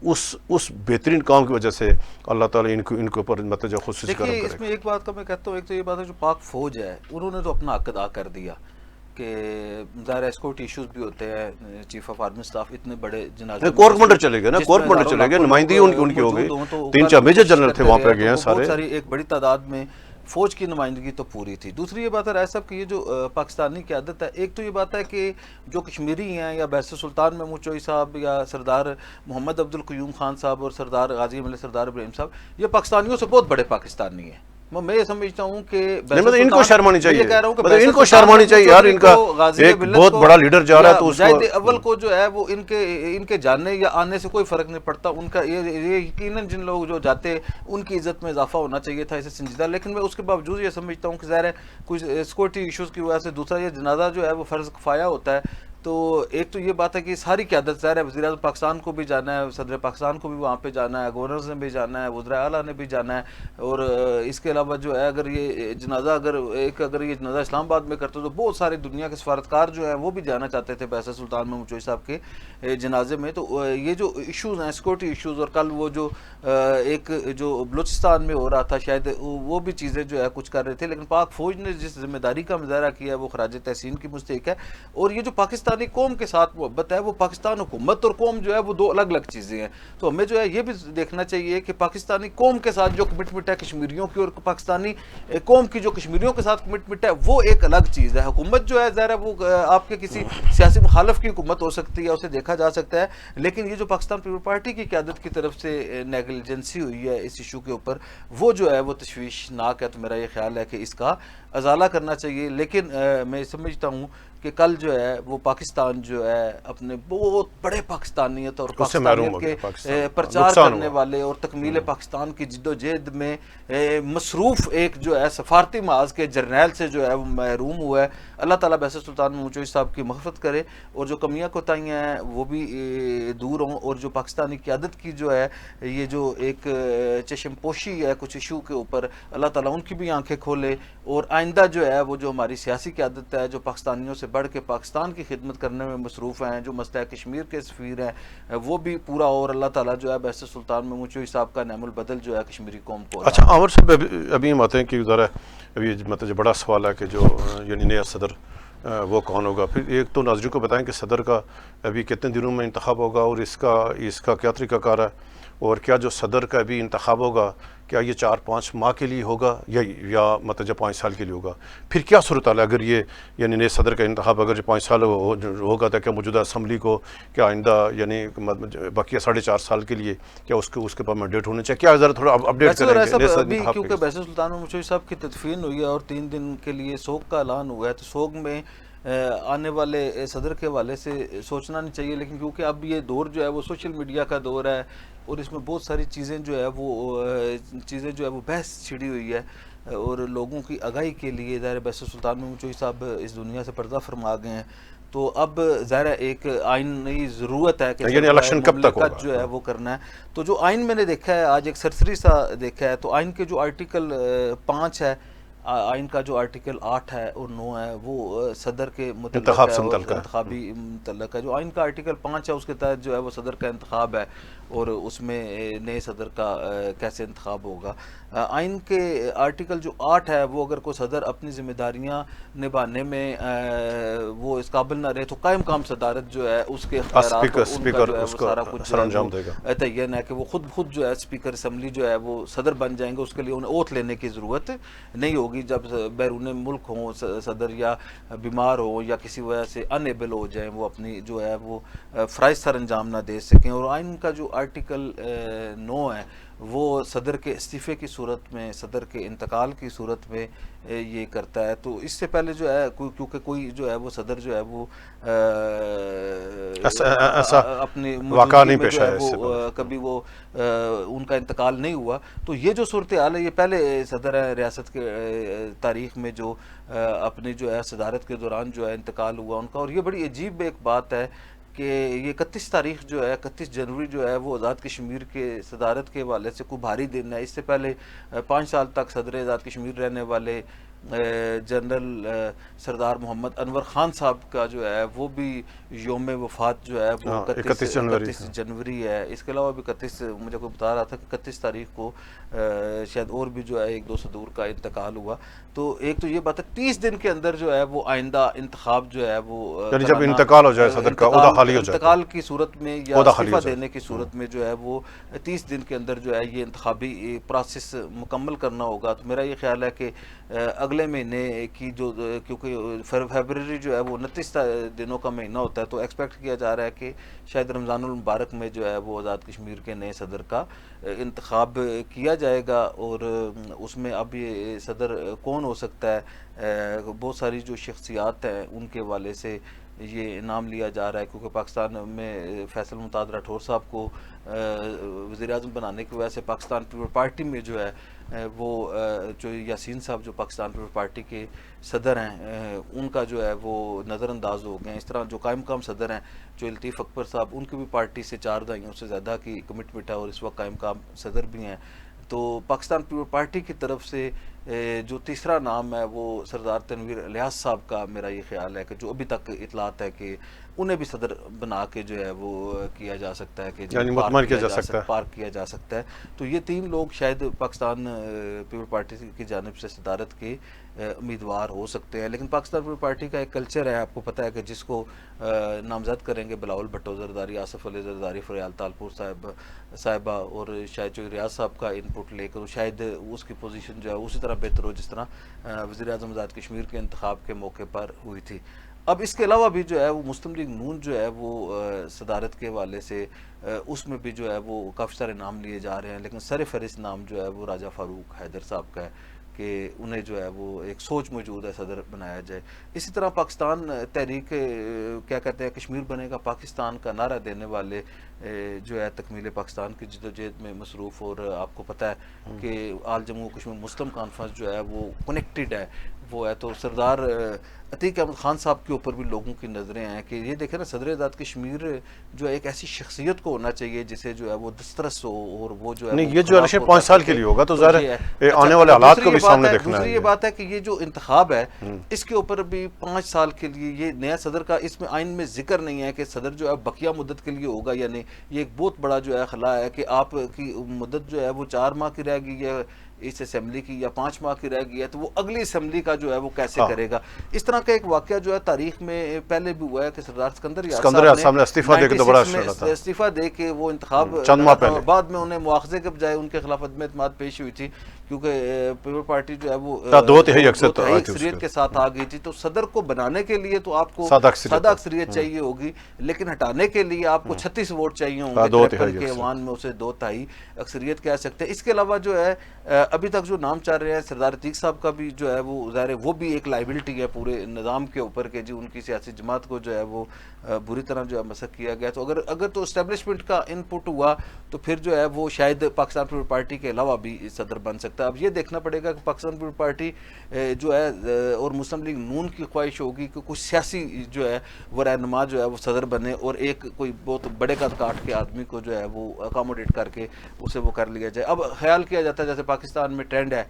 اس بہترین کام کی وجہ سے اللہ تعالیٰ ان کے اوپر مطلب خصوصی کرم کرے گا. اس میں ایک بات کا میں کہتا ہوں, ایک تو یہ بات ہے جو پاک فوج ہے انہوں نے تو اپنا حق ادا کر دیا کہ ظاہر ایسکورٹ ایشوز بھی ہوتے ہیں, چیف آف آرمی اسٹاف اتنے بڑے جنازے کور کمانڈر چلے گئے نا, کور کمانڈر چلے گئے, نمائندگی ان کی ہو گئی, 3-4 میجر جنرل تھے وہاں پہ گئے ہیں سارے, بہت ساری ایک بڑی تعداد میں فوج کی نمائندگی تو پوری تھی. دوسری یہ بات ہے رائے صاحب کہ یہ جو پاکستانی قیادت ہے, ایک تو یہ بات ہے کہ جو کشمیری ہیں یا بیرسٹر سلطان محمود چودھری صاحب یا سردار محمد عبد القیوم خان صاحب اور سردار غازی ملت سردار ابراہیم صاحب, یہ پاکستانیوں سے بہت بڑے پاکستانی ہیں. میں یہ سمجھتا ہوں کہ ان کو شرمانی چاہیے, ان کو شرمانی چاہیے یار, ان کا ایک بہت بڑا لیڈر جا رہا ہے تو اس کو مجاہد اول کو جو ہے وہ ان کے جانے یا آنے سے کوئی فرق نہیں پڑتا. ان کا یہ یقیناً جن لوگ جو جاتے ان کی عزت میں اضافہ ہونا چاہیے تھا, اسے سنجیدہ. لیکن میں اس کے باوجود یہ سمجھتا ہوں کہ ظاہر ہے کچھ سیکورٹی ایشوز کی وجہ سے دوسرا یہ جنازہ جو ہے وہ فرض کفایہ ہوتا ہے. تو ایک تو یہ بات ہے کہ ساری قیادت ظاہر ہے, وزیر اعظم پاکستان کو بھی جانا ہے, صدر پاکستان کو بھی وہاں پہ جانا ہے, گورنرز نے بھی جانا ہے, وزراء اعلیٰ نے بھی جانا ہے. اور اس کے علاوہ جو ہے اگر یہ جنازہ اگر یہ جنازہ اسلام آباد میں کرتے تو بہت ساری دنیا کے سفارتکار جو ہیں وہ بھی جانا چاہتے تھے بیرسٹر سلطان محمود چودھری صاحب کے جنازے میں. تو یہ جو ایشوز ہیں سیکورٹی ایشوز, اور کل وہ جو ایک جو بلوچستان میں ہو رہا تھا شاید وہ بھی چیزیں جو ہے کچھ کر رہے تھے. لیکن پاک فوج نے جس ذمہ داری کا مظاہرہ کیا ہے وہ خراج تحسین کی مستحق ہے. اور یہ جو پاکستان پاکستانی قوم کے ساتھ محبت ہے، وہ پاکستان حکومت اور قوم جو ہے وہ دو الگ الگ چیزیں ہیں. تو ہمیں جو ہے یہ بھی دیکھنا چاہیے کہ پاکستانی قوم کے ساتھ جو کمٹمنٹ ہے کشمیریوں کی، اور پاکستانی قوم کی جو کشمیریوں کے ساتھ کمٹمنٹ ہے، وہ ایک الگ چیز ہے. حکومت جو ہے ظاہر ہے وہ آپ کے کسی سیاسی مخالف کی حکومت ہو سکتی ہے، اسے دیکھا جا سکتا ہے، لیکن یہ جو پاکستان پیپل پارٹی کی قیادت کی طرف سے نیگلیجنسی ہوئی ہے اس ایشو کے اوپر، وہ جو ہے وہ تشویشناک ہے. تو میرا یہ خیال ہے کہ اس کا ازالہ کرنا چاہیے. لیکن میں سمجھتا ہوں کہ کل جو ہے وہ پاکستان جو ہے اپنے بہت بڑے پاکستانیت اور اس سے محروم ہو پاکستانیت گیا کے پاکستان. پرچار نقصان کرنے ہوا. والے اور تکمیل پاکستان کی جد و جہد میں مصروف ایک جو ہے سفارتی محاذ کے جرنیل سے جو ہے وہ محروم ہوا ہے. اللہ تعالیٰ بحث سلطان محمود چوہدری صاحب کی مغفرت کرے، اور جو کمیاں کوتاہیاں ہیں وہ بھی دور ہوں، اور جو پاکستانی قیادت کی جو ہے یہ جو ایک چشم پوشی ہے کچھ ایشو کے اوپر، اللہ تعالیٰ ان کی بھی آنکھیں کھولے، اور آئندہ جو ہے وہ جو ہماری سیاسی قیادت ہے جو پاکستانیوں سے بڑھ کے پاکستان کی خدمت کرنے میں مصروف ہیں، جو مسئلہ کشمیر کے سفیر ہیں، وہ بھی پورا، اور اللہ تعالیٰ جو ہے بحث سلطان محمود چوہدری صاحب کا نعم البدل جو ہے کشمیری قوم کو. اچھا عامر صاحب، ابھی ہم آتے ہیں کہ ذرا ابھی مطلب جو بڑا سوال ہے کہ جو یعنی نیا صدر وہ کون ہوگا. پھر ایک تو ناظرین کو بتائیں کہ صدر کا ابھی کتنے دنوں میں انتخاب ہوگا، اور اس کا کیا طریقہ کار ہے، اور کیا جو صدر کا ابھی انتخاب ہوگا کیا یہ 4-5 ماہ کے لیے ہوگا یا مطلب جب 5 سال کے لیے ہوگا. پھر کیا صورتحال ہے اگر یہ یعنی نئے صدر کا انتخاب اگر جو 5 سال ہوگا تو کیا موجودہ اسمبلی کو کیا آئندہ یعنی بقیہ 4.5 سال کے لیے کیا اس کے بعد مینڈیٹ ہونے چاہیے. کیا ذرا تھوڑا اپڈیٹ کریں ابھی کیونکہ بحث سلطان محمود چوہدری صاحب کی تدفین ہوئی ہے اور 3 دن کے لیے سوگ کا اعلان ہوا ہے، تو سوگ میں آنے والے صدر کے حوالے سے سوچنا نہیں چاہیے. لیکن کیونکہ اب یہ دور جو ہے وہ سوشل میڈیا کا دور ہے، اور اس میں بہت ساری چیزیں جو ہے وہ بحث چھڑی ہوئی ہے، اور لوگوں کی آگاہی کے لیے ظاہر بحث سلطان محمود چوہدری صاحب اس دنیا سے پردہ فرما گئے ہیں. تو اب ظاہر ایک آئینی ضرورت ہے کہ یعنی الیکشن کب تک ہوگا جو ہے وہ کرنا ہے. تو جو آئین میں نے دیکھا ہے آج ایک سرسری سا دیکھا ہے، تو آئین کے جو آرٹیکل 5 ہے، آئین کا جو آرٹیکل 8 ہے اور 9 ہے وہ صدر کے متعلق ہے اور انتخابی متعلق ہے. جو آئین کا آرٹیکل 5 ہے اس کے تحت جو ہے وہ صدر کا انتخاب ہے، اور اس میں نئے صدر کا کیسے انتخاب ہوگا. آئین کے آرٹیکل جو 8 ہے وہ اگر کوئی صدر اپنی ذمہ داریاں نبھانے میں وہ اس قابل نہ رہے تو قائم مقام صدارت جو ہے اس کے اختیارات سارا کچھ تعین ہے کہ وہ خود جو ہے اسپیکر اسمبلی جو ہے وہ صدر بن جائیں گے. اس کے لیے انہیں اوتھ لینے کی ضرورت نہیں ہوگی جب بیرون ملک ہوں صدر، یا بیمار ہوں یا کسی وجہ سے انیبل ہو جائیں، وہ اپنی جو ہے وہ فرائض سر انجام نہ دے سکیں. اور آئین کا جو آرٹیکل 9 ہے وہ صدر کے استعفے کی صورت میں، صدر کے انتقال کی صورت میں یہ کرتا ہے. تو اس سے پہلے جو ہے کیونکہ کوئی جو ہے وہ صدر جو ہے وہ اپنی موجودگی میں جو ہے وہ کبھی وہ ان کا انتقال نہیں ہوا، تو یہ جو صورتحال ہے یہ پہلے صدر ہے ریاست کے تاریخ میں جو اپنی جو ہے صدارت کے دوران جو ہے انتقال ہوا ان کا. اور یہ بڑی عجیب ایک بات ہے کہ یہ 31 تاریخ جو ہے 31 جنوری جو ہے وہ آزاد کشمیر کے صدارت کے حوالے سے کوئی بھاری دن ہے. اس سے پہلے 5 سال تک صدر آزاد کشمیر رہنے والے جنرل سردار محمد انور خان صاحب کا جو ہے وہ بھی یوم وفات جو ہے وہ 31 جنوری ہے. اس کے علاوہ بھی 31 مجھے کوئی بتا رہا تھا کہ 31 تاریخ کو شاید اور بھی جو ہے 1-2 صدور کا انتقال ہوا. تو ایک تو یہ بات ہے 30 دن کے اندر جو ہے وہ آئندہ انتخاب جو ہے وہ یعنی جب انتقال ہو جائے صدر کا عہدہ خالی ہو جائے، انتقال کی صورت میں یا استعفیٰ دینے کی صورت میں جو ہے وہ 30 دن کے اندر جو ہے یہ انتخابی پروسیس مکمل کرنا ہوگا. تو میرا یہ خیال ہے کہ اگلے مہینے کی جو کیونکہ فیبرری جو ہے وہ 29 دنوں کا مہینہ ہوتا ہے، تو ایکسپیکٹ کیا جا رہا ہے کہ شاید رمضان المبارک میں جو ہے وہ آزاد کشمیر کے نئے صدر کا انتخاب کیا جائے گا. اور اس میں اب یہ صدر کون ہو سکتا ہے، بہت ساری جو شخصیات ہیں ان کے حوالے سے یہ نام لیا جا رہا ہے. کیونکہ پاکستان میں فیصل ممتاز راٹھور صاحب کو وزیر اعظم بنانے کی وجہ سے پاکستان پیپل پارٹی میں جو ہے وہ جو یاسین صاحب جو پاکستان پیپل پارٹی کے صدر ہیں ان کا جو ہے وہ نظر انداز ہو گئے ہیں. اس طرح جو قائم مقام صدر ہیں جو لطیف اکبر صاحب، ان کی بھی پارٹی سے 4 دہائیوں سے زیادہ کی کمٹمنٹ ہے اور اس وقت قائم مقام صدر بھی ہیں. تو پاکستان پیپل پارٹی کی طرف سے جو تیسرا نام ہے وہ سردار تنویر الیاس صاحب کا میرا یہ خیال ہے کہ جو ابھی تک اطلاعات ہے کہ انہیں بھی صدر بنا کے جو ہے وہ کیا جا سکتا ہے کہ یعنی مطمئن کیا جا سکتا ہے، پارک کیا جا سکتا ہے. تو یہ 3 لوگ شاید پاکستان پیپل پارٹی کی جانب سے صدارت کے امیدوار ہو سکتے ہیں. لیکن پاکستان پیپل پارٹی کا ایک کلچر ہے، آپ کو پتہ ہے کہ جس کو نامزد کریں گے بلاول بھٹو زرداری، آصف علی زرداری، فریال تالپور صاحبہ اور شاید چوہدری ریاض صاحب کا ان پٹ لے کر شاید اس کی پوزیشن جو ہے اسی طرح بہتر ہو جس طرح وزیر اعظم آزاد کشمیر کے انتخاب کے موقع پر ہوئی تھی. اب اس کے علاوہ بھی جو ہے وہ مسلم لیگ نون جو ہے وہ صدارت کے حوالے سے اس میں بھی جو ہے وہ کافی سارے نام لیے جا رہے ہیں، لیکن سر فہرست نام جو ہے وہ راجہ فاروق حیدر صاحب کا ہے کہ انہیں جو ہے وہ ایک سوچ موجود ہے صدر بنایا جائے. اسی طرح پاکستان تحریک کیا کہتے ہیں کشمیر بنے گا پاکستان کا نعرہ دینے والے جو ہے تکمیل پاکستان کی جدوجہد میں مصروف، اور آپ کو پتہ ہے کہ آل جموں کشمیر مسلم کانفرنس جو ہے وہ کنیکٹڈ ہے، وہ ہے. تو سردار عتیق احمد خان صاحب کے اوپر بھی لوگوں کی نظریں ہیں کہ یہ دیکھیں نا صدر آزاد کشمیر جو ہے ایک ایسی شخصیت کو ہونا چاہیے جسے جو ہے وہ دسترس ہو، اور وہ جو ہے نہیں یہ جو الیکشن 5 سال کے لیے ہوگا تو ظاہر ہے آنے والے حالات کو بھی سامنے دیکھنا ہے. دوسری یہ بات ہے کہ یہ جو انتخاب ہے اس کے اوپر بھی 5 سال کے لیے یہ نیا صدر کا اس میں آئین میں ذکر نہیں ہے کہ صدر جو ہے بقیہ مدت کے لیے ہوگا یا نہیں. یہ ایک بہت بڑا جو ہے خلا ہے کہ آپ کی مدت جو ہے وہ 4 ماہ کی رہ گئی ہے اس اسمبلی کی یا 5 ماہ کی رہ گئی ہے، تو وہ اگلی اسمبلی کا جو ہے وہ کیسے کرے گا. اس طرح کا ایک واقعہ جو ہے تاریخ میں پہلے بھی ہوا ہے کہ سردار سکندر یاد صاحب نے استعفیٰ دے کے دوبارہ استعفیٰ دے کے وہ انتخاب چند ماہ پہلے بعد میں انہیں مواخذے کے بجائے ان کے خلاف عدم اعتماد پیش ہوئی تھی کیونکہ پیپل پارٹی جو ہے وہ 2/3 اکثریت کے ساتھ آ گئی تھی. تو صدر کو بنانے کے لیے تو آپ کو سادہ اکثریت چاہیے ہوگی، لیکن ہٹانے کے لیے آپ کو 36 ووٹ چاہیے ہوں گے 53 کے ایوان میں اسے 2/3 اکثریت کہہ سکتے ہیں. اس کے علاوہ جو ہے ابھی تک جو نام چل رہے ہیں سردار عتیق صاحب کا بھی جو ہے وہ ظاہر ہے وہ بھی ایک لائبلٹی ہے پورے نظام کے اوپر کہ جی ان کی سیاسی جماعت کو جو ہے وہ بری طرح جو ہے مسخ کیا گیا. تو اگر تو اسٹیبلشمنٹ کا ان پٹ ہوا تو پھر جو ہے وہ شاید پاکستان پیپل پارٹی کے علاوہ بھی صدر بن سکتا ہے. اب یہ دیکھنا پڑے گا کہ پاکستان پیپل پارٹی جو ہے اور مسلم لیگ نون کی خواہش ہوگی کہ کچھ سیاسی جو ہے وہ رہنما جو ہے وہ صدر بنے اور ایک کوئی بہت بڑے قد کاٹ کے آدمی کو جو ہے وہ اکاموڈیٹ کر کے اسے وہ کر لیا جائے. اب خیال کیا جاتا ہے جیسے پاکستان میں ٹرینڈ ہے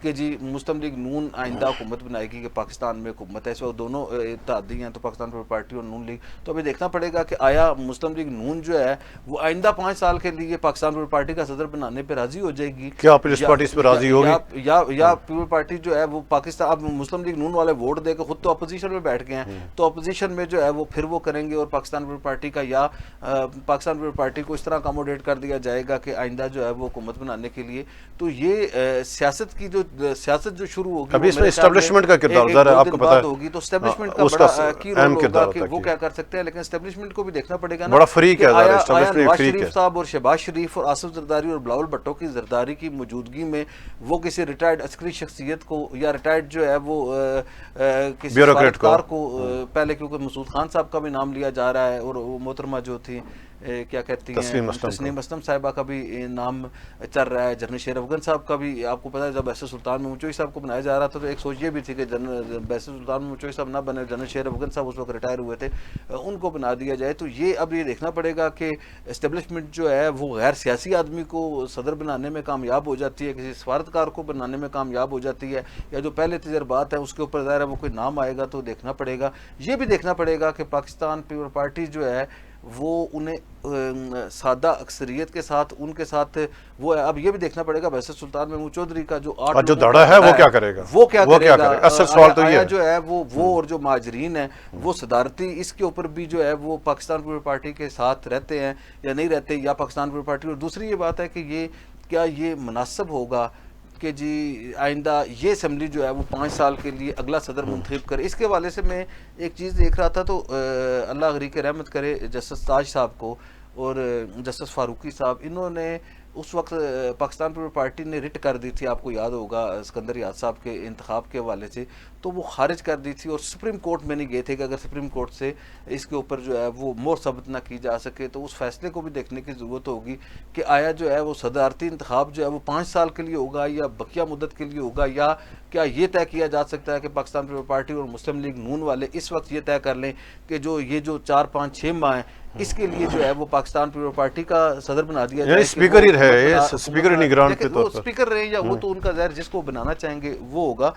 کہ جی مسلم لیگ نون آئندہ حکومت بنائے گی کہ پاکستان میں حکومت ہے. اس وقت دونوں اتحادی ہیں تو پاکستان پیپل پارٹی اور نون لیگ. تو ابھی دیکھنا پڑے گا کہ آیا مسلم لیگ نون جو ہے وہ آئندہ 5 سال کے لیے پاکستان پیپل پارٹی کا صدر بنانے پہ راضی ہو جائے گی، کیا پیپلز پارٹی اس پہ راضی ہوگی، یا پیپل پارٹی جو ہے وہ پاکستان اب مسلم لیگ نون والے ووٹ دے کے خود تو اپوزیشن میں بیٹھ گئے ہیں تو اپوزیشن میں جو ہے وہ پھر وہ کریں گے اور پاکستان پیپل پارٹی کا یا پاکستان پیپل پارٹی کو اس طرح اکاموڈیٹ کر دیا جائے گا کہ آئندہ جو ہے وہ حکومت بنانے کے لیے. تو یہ سیاست کی سیاست جو شروع ہوگی ابھی اس میں اسٹیبلشمنٹ کا کردار ذرا آپ کو پتہ ہے ہوگی تو اسٹیبلشمنٹ کا بڑا کی رول ہوگا کہ وہ کیا کر سکتے ہیں. لیکن اسٹیبلشمنٹ کو بھی دیکھنا پڑے گا نا، بڑا فریق ہے نواز شریف صاحب اور شہباز شریف اور آصف زرداری اور بلاول بھٹو کی زرداری کی موجودگی میں وہ کسی ریٹائرڈ عسکری شخصیت کو یا ریٹائرڈ جو ہے وہ کسی سفارتکار کو پہلے کیونکہ مسعود خان صاحب کا بھی نام لیا جا رہا ہے اور وہ محترمہ جو تھی کیا کہتی ہیں تسنیم اسلم صاحبہ کا بھی نام چل رہا ہے، جنرل شیر افغان صاحب کا بھی آپ کو پتہ ہے جب بحث سلطان محمود چوہی صاحب کو بنایا جا رہا تھا تو ایک سوچ یہ بھی تھی کہ جنرل بحث سلطان محمود چوہی صاحب نہ بنے، جنرل شیر افغان صاحب اس وقت ریٹائر ہوئے تھے ان کو بنا دیا جائے. تو یہ اب یہ دیکھنا پڑے گا کہ اسٹیبلشمنٹ جو ہے وہ غیر سیاسی آدمی کو صدر بنانے میں کامیاب ہو جاتی ہے، کسی سفارتکار کو بنانے میں کامیاب ہو جاتی ہے، یا جو پہلے تجربات ہیں اس کے اوپر ظاہر ہے وہ کوئی نام آئے گا تو دیکھنا پڑے گا. یہ بھی دیکھنا پڑے گا کہ پاکستان پیپل پارٹی جو ہے وہ انہیں سادہ اکثریت کے ساتھ ان کے ساتھ وہ ہے. اب یہ بھی دیکھنا پڑے گا بحث سلطان محمود چودھری کا جو جو دھڑا ہے وہ کیا کرے گا، وہ کیا کرے گا. اصل سوال تو یہ جو ہے وہ اور جو مہاجرین ہیں وہ صدارتی اس کے اوپر بھی جو ہے وہ پاکستان پیپل پارٹی کے ساتھ رہتے ہیں یا نہیں رہتے یا پاکستان پیپل پارٹی. اور دوسری یہ بات ہے کہ یہ کیا یہ مناسب ہوگا کہ جی آئندہ یہ اسمبلی جو ہے وہ 5 سال کے لیے اگلا صدر منتخب کرے. اس کے حوالے سے میں ایک چیز دیکھ رہا تھا تو اللہ غریق رحمت کرے جسٹس تاج صاحب کو اور جسٹس فاروقی صاحب، انہوں نے اس وقت پاکستان پیپل پارٹی نے رٹ کر دی تھی، آپ کو یاد ہوگا سکندر یاد صاحب کے انتخاب کے حوالے سے، تو وہ خارج کر دی تھی اور سپریم کورٹ میں نہیں گئے تھے کہ اگر سپریم کورٹ سے اس کے اوپر جو ہے وہ مور ثبت نہ کی جا سکے تو اس فیصلے کو بھی دیکھنے کی ضرورت ہوگی کہ آیا جو ہے وہ صدارتی انتخاب جو ہے وہ 5 سال کے لیے ہوگا یا بقیہ مدت کے لیے ہوگا، یا کیا یہ طے کیا جا سکتا ہے کہ پاکستان پیپل پارٹی اور مسلم لیگ نون والے اس وقت یہ طے کر لیں کہ جو 4 5 6 ماہ ہیں اس کے لیے جو ہے وہ پاکستان پیپل پارٹی کا صدر بنا دیا جائے، اسپیکر ہی رہے، اسپیکر نگران کے طور پر اسپیکر رہے یا وہ تو ان کا ظاہر جس کو بنانا چاہیں گے وہ ہوگا.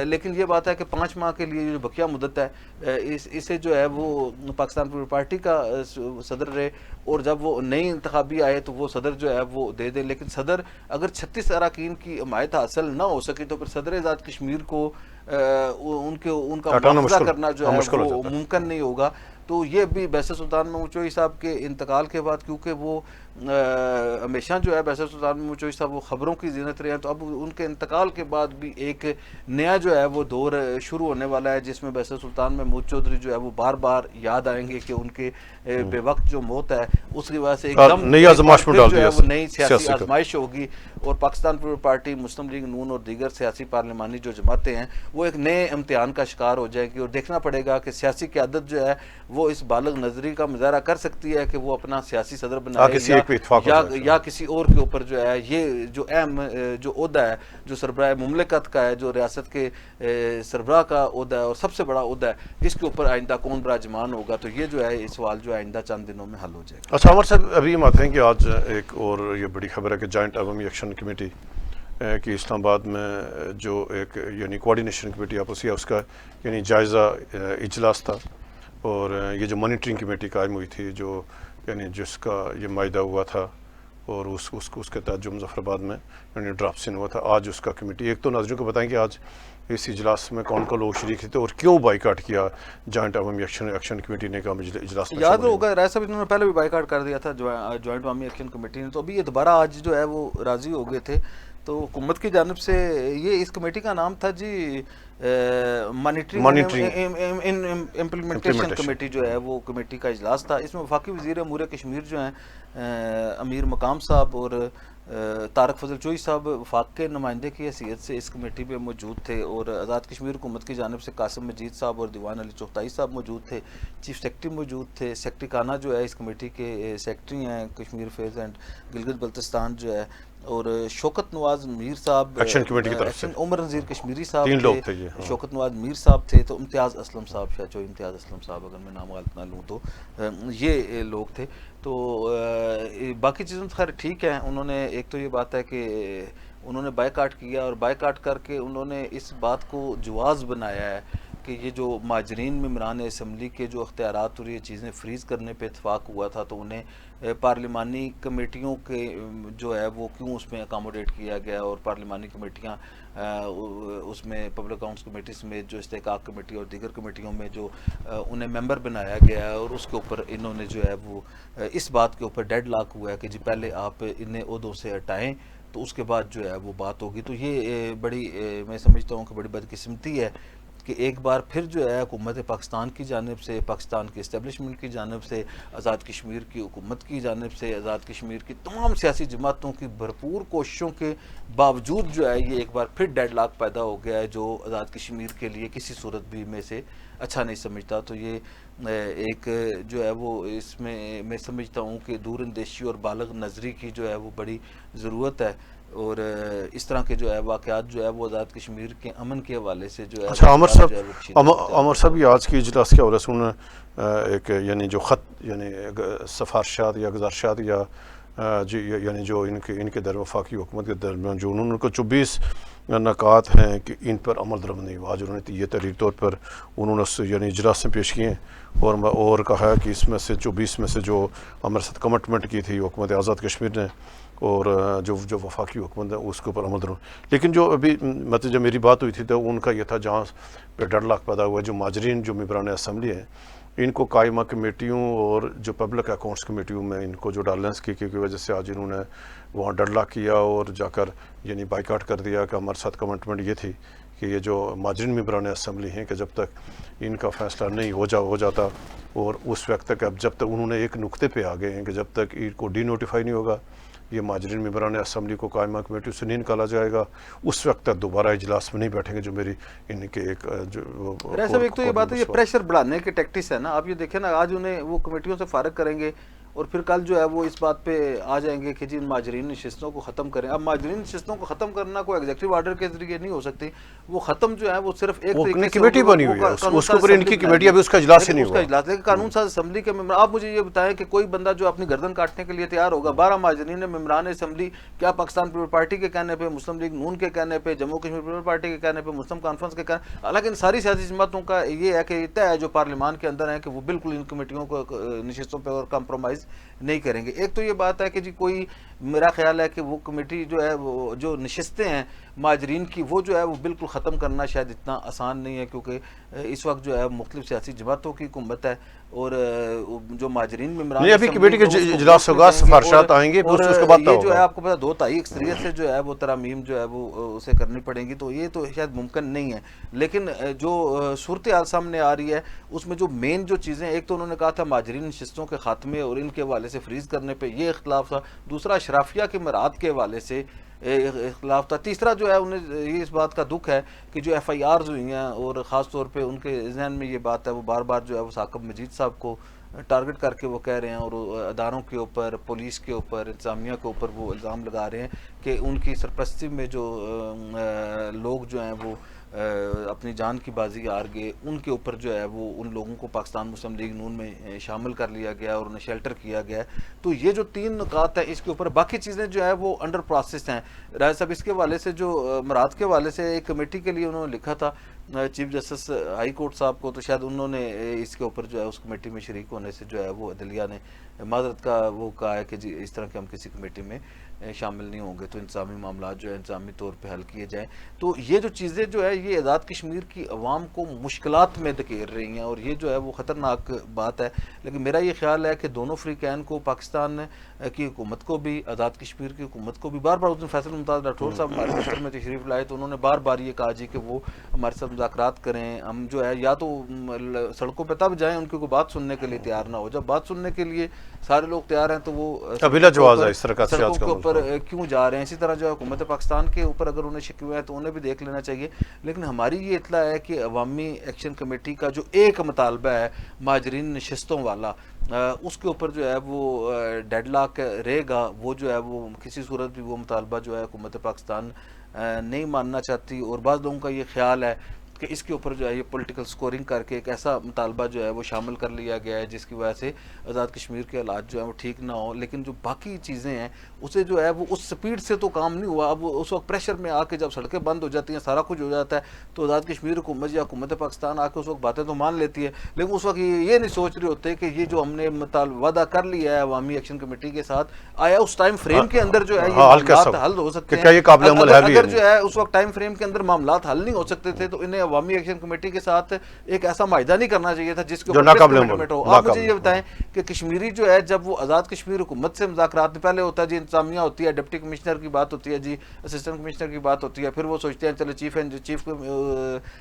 لیکن یہ بات ہے کہ 5 ماہ کے لیے جو بقیہ مدت ہے اسے جو ہے وہ پاکستان پیپلز پارٹی کا صدر رہے، اور جب وہ نئی انتخابی آئے تو وہ صدر جو ہے وہ دے دے. لیکن صدر اگر 36 اراکین کی حمایت حاصل نہ ہو سکی تو پھر صدر آزاد کشمیر کو ان کا مواخذہ کرنا جو ہے وہ ممکن نہیں ہوگا. تو یہ بھی بیسر سلطان محمود چوہی صاحب کے انتقال کے بعد، کیونکہ وہ ہمیشہ جو ہے بیسر سلطان محمود چوہی صاحب وہ خبروں کی زینت رہے ہیں، تو اب ان کے انتقال کے بعد بھی ایک نیا جو ہے وہ دور شروع ہونے والا ہے، جس میں بیسر سلطان محمود چودھری جو ہے وہ بار بار یاد آئیں گے کہ ان کے بے وقت جو موت ہے اس کی وجہ سے ایک دم نئی آزمائش میں ڈال دیا، وہ نئی سیاسی آزمائش ہوگی، اور پاکستان پیپلز پارٹی، مسلم لیگ نون اور دیگر سیاسی پارلیمانی جو جماعتیں ہیں وہ ایک نئے امتحان کا شکار ہو جائے گی، اور دیکھنا پڑے گا کہ سیاسی قیادت جو ہے وہ اس بالغ نظری کا مظاہرہ کر سکتی ہے کہ وہ اپنا سیاسی صدر بنائے یا کسی اور کے اوپر جو ہے یہ جو اہم جو عہدہ ہے جو سربراہ مملکت کا ہے، جو ریاست کے سربراہ کا عہدہ ہے اور سب سے بڑا عہدہ ہے، اس کے اوپر آئندہ کون براجمان ہوگا. تو یہ جو ہے یہ سوال جو ہے آئندہ چند دنوں میں حل ہو جائے گا. اچھا عمر صاحب، ابھی ہم آتے ہیں کہ آج ایک اور یہ بڑی خبر ہے کہ جوائنٹ عوامی ایکشن کمیٹی کی اسلام آباد میں جو ایک یعنی کوارڈینیشن کمیٹی آپ اسی اس کا یعنی جائزہ اجلاس تھا، اور یہ جو مانیٹرنگ کمیٹی قائم ہوئی تھی جو یعنی جس کا یہ معاہدہ ہوا تھا، اور اس کے تحت جو مظفر آباد میں یعنی ڈرافٹسن ہوا تھا، آج اس کا کمیٹی. ایک تو ناظرین کو بتائیں کہ آج اس اجلاس میں کون کون لوگ شریک تھے اور کیوں بائیکاٹ کیا جوائنٹ عوامی ایکشن کمیٹی نے کہا اجلاس میں؟ یاد ہوگا رائے صاحب انہوں نے پہلے بھی بائیکاٹ کر دیا تھا جوائنٹ عوامی ایکشن کمیٹی نے، تو ابھی یہ دوبارہ آج جو ہے وہ راضی ہو گئے تھے. تو حکومت کی جانب سے یہ اس کمیٹی کا نام تھا جی مانیٹرنگ امپلیمنٹیشن کمیٹی جو ہے وہ کمیٹی کا اجلاس تھا. اس میں وفاقی وزیر امور کشمیر جو ہیں امیر مقام صاحب اور طارق فضل چوہی صاحب وفاق کے نمائندے کی حیثیت سے اس کمیٹی میں موجود تھے، اور آزاد کشمیر حکومت کی جانب سے قاسم مجید صاحب اور دیوان علی چغتائی صاحب موجود تھے، چیف سیکرٹری موجود تھے، سیکرٹری خانہ جو ہے اس کمیٹی کے سیکرٹری ہیں کشمیر فیض اینڈ گلگت بلتستان جو ہے، اور شوکت نواز میر صاحب ایکشن کمیٹی کی طرف سے، عمر نذیر کشمیری صاحب 3 لوگ تھے، شوکت نواز میر صاحب تھے، تو امتیاز اسلم صاحب شاید جو امتیاز اسلم صاحب اگر میں نام غلط نہ لوں تو یہ لوگ تھے. تو باقی چیزیں خیر ٹھیک ہیں. انہوں نے ایک تو یہ بات ہے کہ انہوں نے بائیکاٹ کیا، اور بائیکاٹ کر کے انہوں نے اس بات کو جواز بنایا ہے کہ یہ جو مہاجرین ممبران اسمبلی کے جو اختیارات اور یہ چیزیں فریز کرنے پہ اتفاق ہوا تھا، تو انہیں پارلیمانی کمیٹیوں کے جو ہے وہ کیوں اس میں اکاموڈیٹ کیا گیا، اور پارلیمانی کمیٹیاں اس میں پبلک اکاؤنٹس کمیٹی سمیت جو استحقاق کمیٹی اور دیگر کمیٹیوں میں جو انہیں ممبر بنایا گیا ہے، اور اس کے اوپر انہوں نے جو ہے وہ اس بات کے اوپر ڈیڈ لاک ہوا ہے کہ جی پہلے آپ انہیں عہدوں سے ہٹائیں تو اس کے بعد جو ہے وہ بات ہوگی. تو یہ بڑی میں سمجھتا ہوں کہ بڑی بدقسمتی ہے کہ ایک بار پھر جو ہے حکومت پاکستان کی جانب سے، پاکستان کی اسٹیبلشمنٹ کی جانب سے، آزاد کشمیر کی حکومت کی جانب سے، آزاد کشمیر کی تمام سیاسی جماعتوں کی بھرپور کوششوں کے باوجود جو ہے یہ ایک بار پھر ڈیڈ لاک پیدا ہو گیا ہے، جو آزاد کشمیر کے لیے کسی صورت بھی میں سے اچھا نہیں سمجھتا. تو یہ ایک جو ہے وہ اس میں سمجھتا ہوں کہ دور اندیشی اور بالغ نظری کی جو ہے وہ بڑی ضرورت ہے، اور اس طرح کے جو ہے واقعات جو ہے وہ آزاد کشمیر کے امن کے حوالے سے جو ہے. اچھا عمر صاحب یہ آج کی اجلاس کے حوالے سے انہوں نے ایک یعنی جو خط یعنی سفارشات یا گزارشات یا یعنی جو ان کے در وفاقی حکومت کے درمیان جو انہوں نے کو 24 نکات ہیں کہ ان پر عمل درآمد نہیں ہوا، آج انہوں نے یہ تحریری طور پر انہوں نے یعنی اجلاس میں پیش کیے ہیں، اور کہا کہ اس میں سے 24 میں سے جو ہمارے ساتھ کمٹمنٹ کی تھی حکومت آزاد کشمیر نے اور جو وفاقی حکومت ہے اس کے اوپر عمل درآمد. لیکن جو ابھی مطلب جب میری بات ہوئی تھی تو ان کا یہ تھا جہاں پہ ڈیڈ لاک پیدا ہوا ہے، جو مہاجرین جو ممبران اسمبلی ہیں ان کو قائمہ کمیٹیوں اور جو پبلک اکاؤنٹس کمیٹیوں میں ان کو جو ڈالنس کی وجہ سے آج انہوں نے وہاں ڈیڈ لاک کیا اور جا کر یعنی بائیکاٹ کر دیا. کہ ہمارے ساتھ کمٹمنٹ یہ تھی کہ یہ جو مہاجرین ممبران اسمبلی ہیں کہ جب تک ان کا فیصلہ نہیں ہو جاتا، اور اس وقت تک اب جب تک انہوں نے ایک نقطے پہ آ گئے ہیں کہ جب تک ان کو ڈی نوٹیفائی نہیں ہوگا، یہ مہاجرین ممبران اسمبلی کو قائمہ کمیٹی سے نہیں نکالا جائے گا، اس وقت تک دوبارہ اجلاس میں نہیں بیٹھیں گے. جو میری ان کے ایک ایک تو یہ بات ہے یہ پریشر بڑھانے کے ٹیکٹکس ہے نا. آپ یہ دیکھیں نا، آج انہیں وہ کمیٹیوں سے فارغ کریں گے اور پھر کل جو ہے وہ اس بات پہ آ جائیں گے کہ جی مہاجرین نشستوں کو ختم کریں. اب مہاجرین نشستوں کو ختم کرنا کوئی ایگزیکٹو آرڈر کے ذریعے نہیں ہو سکتی. وہ ختم جو ہے وہ صرف ایک طریقے سے کمیٹی بنی ہوئی ہے, اس کے اوپر ان کی کمیٹی, ابھی اس کا اجلاس ہی نہیں ہوا. لیکن قانون ساز اسمبلی کے ممبر, آپ مجھے یہ بتائیں کہ کوئی بندہ جو اپنی گردن کاٹنے کے لیے تیار ہوگا, 12 مہاجرین ممبران اسمبلی, کیا پاکستان پیپل پارٹی کے کہنے پہ, مسلم لیگ نون کے کہنے پہ, جموں کشمیر پیپل پارٹی کے کہنے پہ, مسلم کانفرنس کے کہنے, حالانکہ ان ساری سیاسی جماعتوں کا یہ ہے کہ طے ہے جو پارلیمان کے اندر ہے کہ وہ بالکل ان کمیٹیوں کو نشستوں پہ اور کمپرومائز نہیں کریں گے. ایک تو یہ بات ہے کہ جی کوئی, میرا خیال ہے کہ وہ کمیٹی جو ہے وہ جو نشستیں ہیں مہاجرین کی, وہ جو ہے وہ بالکل ختم کرنا شاید اتنا آسان نہیں ہے, کیونکہ اس وقت جو ہے مختلف سیاسی جماعتوں کی حکومت ہے اور جو مہاجرین ممبران نہیں, ابھی کمیٹی کے اجلاس ہوگا, سفارشات آئیں گے, اس کے بعد یہ جو ہے آپ کو پتا 2/3 اکثریت سے جو ہے وہ ترامیم جو ہے وہ اسے کرنی پڑیں گی, تو یہ تو شاید ممکن نہیں ہے. لیکن جو صورتحال سامنے آ رہی ہے اس میں جو مین جو چیزیں, ایک تو انہوں نے کہا تھا مہاجرین نشستوں کے خاتمے اور ان کے حوالے سے فریز کرنے پہ یہ اختلاف تھا, دوسرا اشرافیہ کے مراعات کے حوالے سے اختلاف تھا, تیسرا جو ہے انہیں یہ اس بات کا دکھ ہے کہ جو FIRs ہوئی ہیں اور خاص طور پہ ان کے ذہن میں یہ بات ہے, وہ بار بار جو ہے وہ ثاقب مجید صاحب کو ٹارگٹ کر کے وہ کہہ رہے ہیں اور اداروں کے اوپر, پولیس کے اوپر, انتظامیہ کے اوپر وہ الزام لگا رہے ہیں کہ ان کی سرپرستی میں جو لوگ جو ہیں وہ اپنی جان کی بازی ہار گئے, ان کے اوپر جو ہے وہ ان لوگوں کو پاکستان مسلم لیگ نون میں شامل کر لیا گیا اور انہیں شیلٹر کیا گیا. تو یہ جو 3 نکات ہیں اس کے اوپر, باقی چیزیں جو ہے وہ انڈر پروسیس ہیں. راجہ صاحب اس کے حوالے سے جو مراد کے حوالے سے ایک کمیٹی کے لیے انہوں نے لکھا تھا چیف جسٹس ہائی کورٹ صاحب کو, تو شاید انہوں نے اس کے اوپر جو ہے اس کمیٹی میں شریک ہونے سے جو ہے وہ عدلیہ نے معذرت کا وہ کہا ہے کہ جی اس طرح کے ہم کسی کمیٹی میں شامل نہیں ہوں گے, تو انتظامی معاملات جو ہے انتظامی طور پہ حل کیے جائیں. تو یہ جو چیزیں جو ہے یہ آزاد کشمیر کی عوام کو مشکلات میں دھکیل رہی ہیں اور یہ جو ہے وہ خطرناک بات ہے. لیکن میرا یہ خیال ہے کہ دونوں فریقین کو, پاکستان کی حکومت کو بھی, آزاد کشمیر کی حکومت کو بھی, بار بار اس دن فیصل ممتاز راٹھور صاحب ہمارے دفتر میں تشریف لائے تو انہوں نے بار بار یہ کہا جی کہ وہ ہمارے ساتھ مذاکرات کریں. ہم جو ہے یا تو سڑکوں پہ تب جائیں, ان کی کوئی بات سننے کے لیے تیار نہ ہو, جب بات سننے کے لیے سارے لوگ تیار ہیں تو وہ سڑکوں کے اوپر کیوں جا رہے ہیں. اسی طرح جو ہے حکومت پاکستان کے اوپر اگر انہیں شکوے ہیں تو انہیں بھی دیکھ لینا چاہیے. لیکن ہماری یہ اطلاع ہے کہ عوامی ایکشن کمیٹی کا جو ایک مطالبہ ہے مہاجرین نشستوں والا, اس کے اوپر جو ہے وہ ڈیڈ لاک رہے گا. وہ جو ہے وہ کسی صورت بھی وہ مطالبہ جو ہے حکومت پاکستان نہیں ماننا چاہتی, اور بعض لوگوں کا یہ خیال ہے کہ اس کے اوپر جو ہے یہ پولیٹیکل سکورنگ کر کے ایک ایسا مطالبہ جو ہے وہ شامل کر لیا گیا ہے جس کی وجہ سے آزاد کشمیر کے حالات جو ہیں وہ ٹھیک نہ ہوں. لیکن جو باقی چیزیں ہیں اسے جو ہے وہ اس سپیڈ سے تو کام نہیں ہوا. اب اس وقت پریشر میں آ کے جب سڑکیں بند ہو جاتی ہیں, سارا کچھ ہو جاتا ہے, تو آزاد کشمیر حکومت یا حکومت پاکستان آ کے اس وقت باتیں تو مان لیتی ہے, لیکن اس وقت یہ نہیں سوچ رہے ہوتے کہ یہ جو ہم نے وعدہ کر لیا ہے عوامی ایکشن کمیٹی کے ساتھ, آیا اس ٹائم فریم کے اندر جو ہے یہ معاملات حل ہو سکتے ہیں. اگر جو ہے اس وقت ٹائم فریم کے اندر معاملات حل نہیں ہو سکتے تھے تو انہیں عوامی ایکشن کمیٹی کے ساتھ ایک ایسا معاہدہ نہیں کرنا چاہیے تھا جس کے اوپر ہو. آپ مجھے یہ بتائیں کہ کشمیری جو ہے جب وہ آزاد کشمیر حکومت سے مذاکرات میں پہلے ہوتا ہے جی انتظامیہ ہوتی ہے, ڈپٹی کمشنر کی بات ہوتی ہے, جی اسسٹنٹ کمشنر کی بات ہوتی ہے, پھر وہ سوچتے ہیں چلو چیف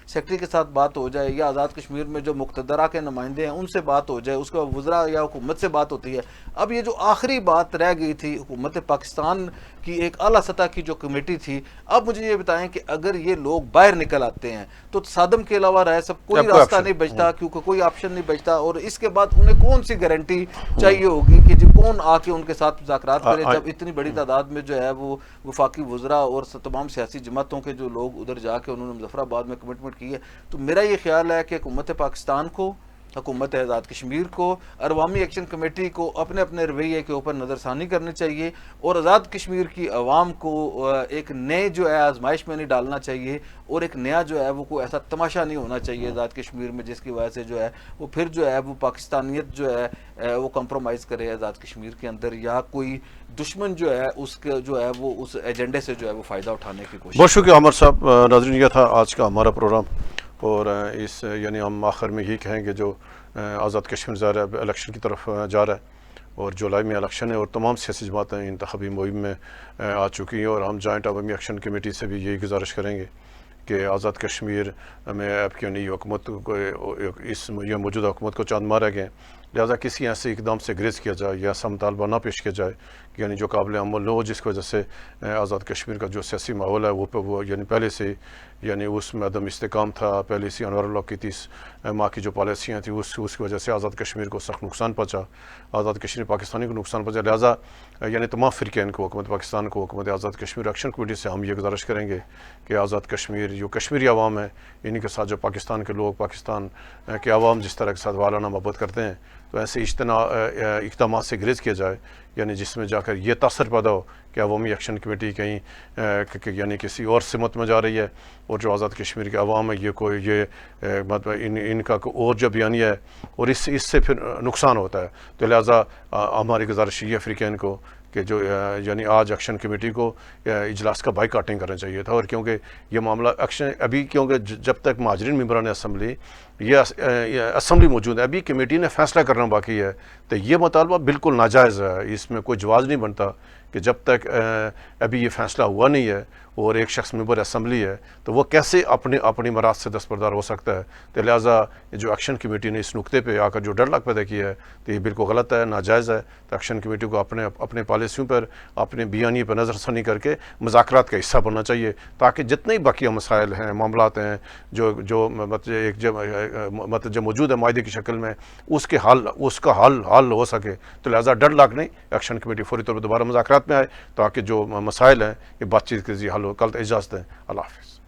سیکرٹری کے ساتھ بات ہو جائے یا آزاد کشمیر میں جو مقتدرہ کے نمائندے ہیں ان سے بات ہو جائے, اس کے بعد وزراء یا حکومت سے بات ہوتی ہے. اب یہ جو آخری بات رہ گئی تھی حکومت پاکستان کی ایک اعلیٰ سطح کی جو کمیٹی تھی, اب مجھے یہ بتائیں کہ اگر یہ لوگ باہر نکل آتے ہیں تو تصادم کے علاوہ رہ سب کوئی راستہ نہیں بچتا, کیونکہ کوئی آپشن نہیں بچتا. اور اس کے بعد انہیں کون سی گارنٹی چاہیے ہوگی کہ جب کون آ کے ان کے ساتھ مذاکرات کرے, جب اتنی بڑی تعداد میں جو ہے وہ وفاقی وزراء اور تمام سیاسی جماعتوں کے جو لوگ ادھر جا کے انہوں نے مظفر آباد میں کمٹمنٹ کی ہے. تو میرا یہ خیال ہے کہ حکومت پاکستان کو, حکومت آزاد کشمیر کو, عوامی ایکشن کمیٹی کو اپنے اپنے رویے کے اوپر نظر ثانی کرنی چاہیے اور آزاد کشمیر کی عوام کو ایک نئے جو ہے آزمائش میں نہیں ڈالنا چاہیے, اور ایک نیا جو ہے وہ کوئی ایسا تماشا نہیں ہونا چاہیے آزاد کشمیر میں جس کی وجہ سے جو ہے وہ پھر جو ہے وہ پاکستانیت جو ہے وہ کمپرومائز کرے آزاد کشمیر کے اندر, یا کوئی دشمن جو ہے اس کے جو ہے وہ اس ایجنڈے سے جو ہے وہ فائدہ اٹھانے کی کوشش. بہت شکریہ عمر صاحب. ناظرین, یہ تھا آج کا ہمارا پروگرام, اور اس یعنی ہم آخر میں یہی کہیں گے جو آزاد کشمیر ظاہر ہے الیکشن کی طرف جا رہا ہے اور جولائی میں الیکشن ہے اور تمام سیاسی جماعتیں انتخابی مہم میں آ چکی ہیں, اور ہم جوائنٹ عوامی ایکشن کمیٹی سے بھی یہی گزارش کریں گے کہ آزاد کشمیر میں اب کی نئی حکومت کو, اس یہ موجودہ حکومت کو چاند مارے گئے لہٰذا کسی ایسے اقدام سے گریز کیا جائے یا ایسا مطالبہ نہ پیش کیا جائے کہ یعنی جو قابل عمل ہو، جس کی وجہ سے آزاد کشمیر کا جو سیاسی ماحول ہے وہ یعنی پہلے سے یعنی اس میں عدم استحکام تھا، پہلے سے انوار اللہ کی 30 ماہ کی جو پالیسیاں تھیں اس کی وجہ سے آزاد کشمیر کو سخت نقصان پہنچا، آزاد کشمیر پاکستانی کو نقصان پہنچا. لہٰذا یعنی تمام فرقین کو، حکومت پاکستان کو، حکومت آزاد کشمیر ایکشن کمیٹی سے ہم یہ گزارش کریں گے کہ آزاد کشمیر جو کشمیری عوام ہے، انہی کے ساتھ جو پاکستان کے لوگ، پاکستان کے عوام جس طرح کے ساتھ والانہ محبت کرتے ہیں، تو ایسے اقدامات سے گریز کیا جائے یعنی جس میں جا کر یہ تاثر پیدا ہو کہ عوامی ایکشن کمیٹی کہیں یعنی کسی اور سمت میں جا رہی ہے، اور جو آزاد کشمیر کے عوام ہے یہ مطلب ان کا اور جو بیانیہ ہے اور اس سے پھر نقصان ہوتا ہے. تو لہٰذا ہماری گزارش یہ افریقین کو کہ جو یعنی آج ایکشن کمیٹی کو اجلاس کا بائیکاٹنگ کرنا چاہیے تھا، اور کیونکہ یہ معاملہ ایکشن ابھی کیونکہ جب تک مہاجرین ممبران اسمبلی یہ اسمبلی موجود ہے، ابھی کمیٹی نے فیصلہ کرنا باقی ہے، تو یہ مطالبہ بالکل ناجائز ہے. اس میں کوئی جواز نہیں بنتا کہ جب تک ابھی یہ فیصلہ ہوا نہیں ہے اور ایک شخص ممبر اسمبلی ہے تو وہ کیسے اپنی مراد سے دستبردار ہو سکتا ہے. تو لہٰذا جو ایکشن کمیٹی نے اس نقطے پہ آ کر جو ڈر لاک پیدا کیا ہے تو یہ بالکل غلط ہے، ناجائز ہے. تو ایکشن کمیٹی کو اپنے پالیسیوں پر، اپنے بیانیے پر نظر ثانی کر کے مذاکرات کا حصہ بننا چاہیے، تاکہ جتنے بقیہ مسائل ہیں، معاملات ہیں جو مطلب جو موجود ہے معاہدے کی شکل میں، اس کا حل ہو سکے. تو لہٰذا ڈر لاک نہیں، ایکشن کمیٹی فوری طور پر دوبارہ مذاکرات میں آئے تاکہ جو مسائل ہیں یہ بات چیت کے ذریعے حل ہو. کل اجازت ہے. اللہ حافظ.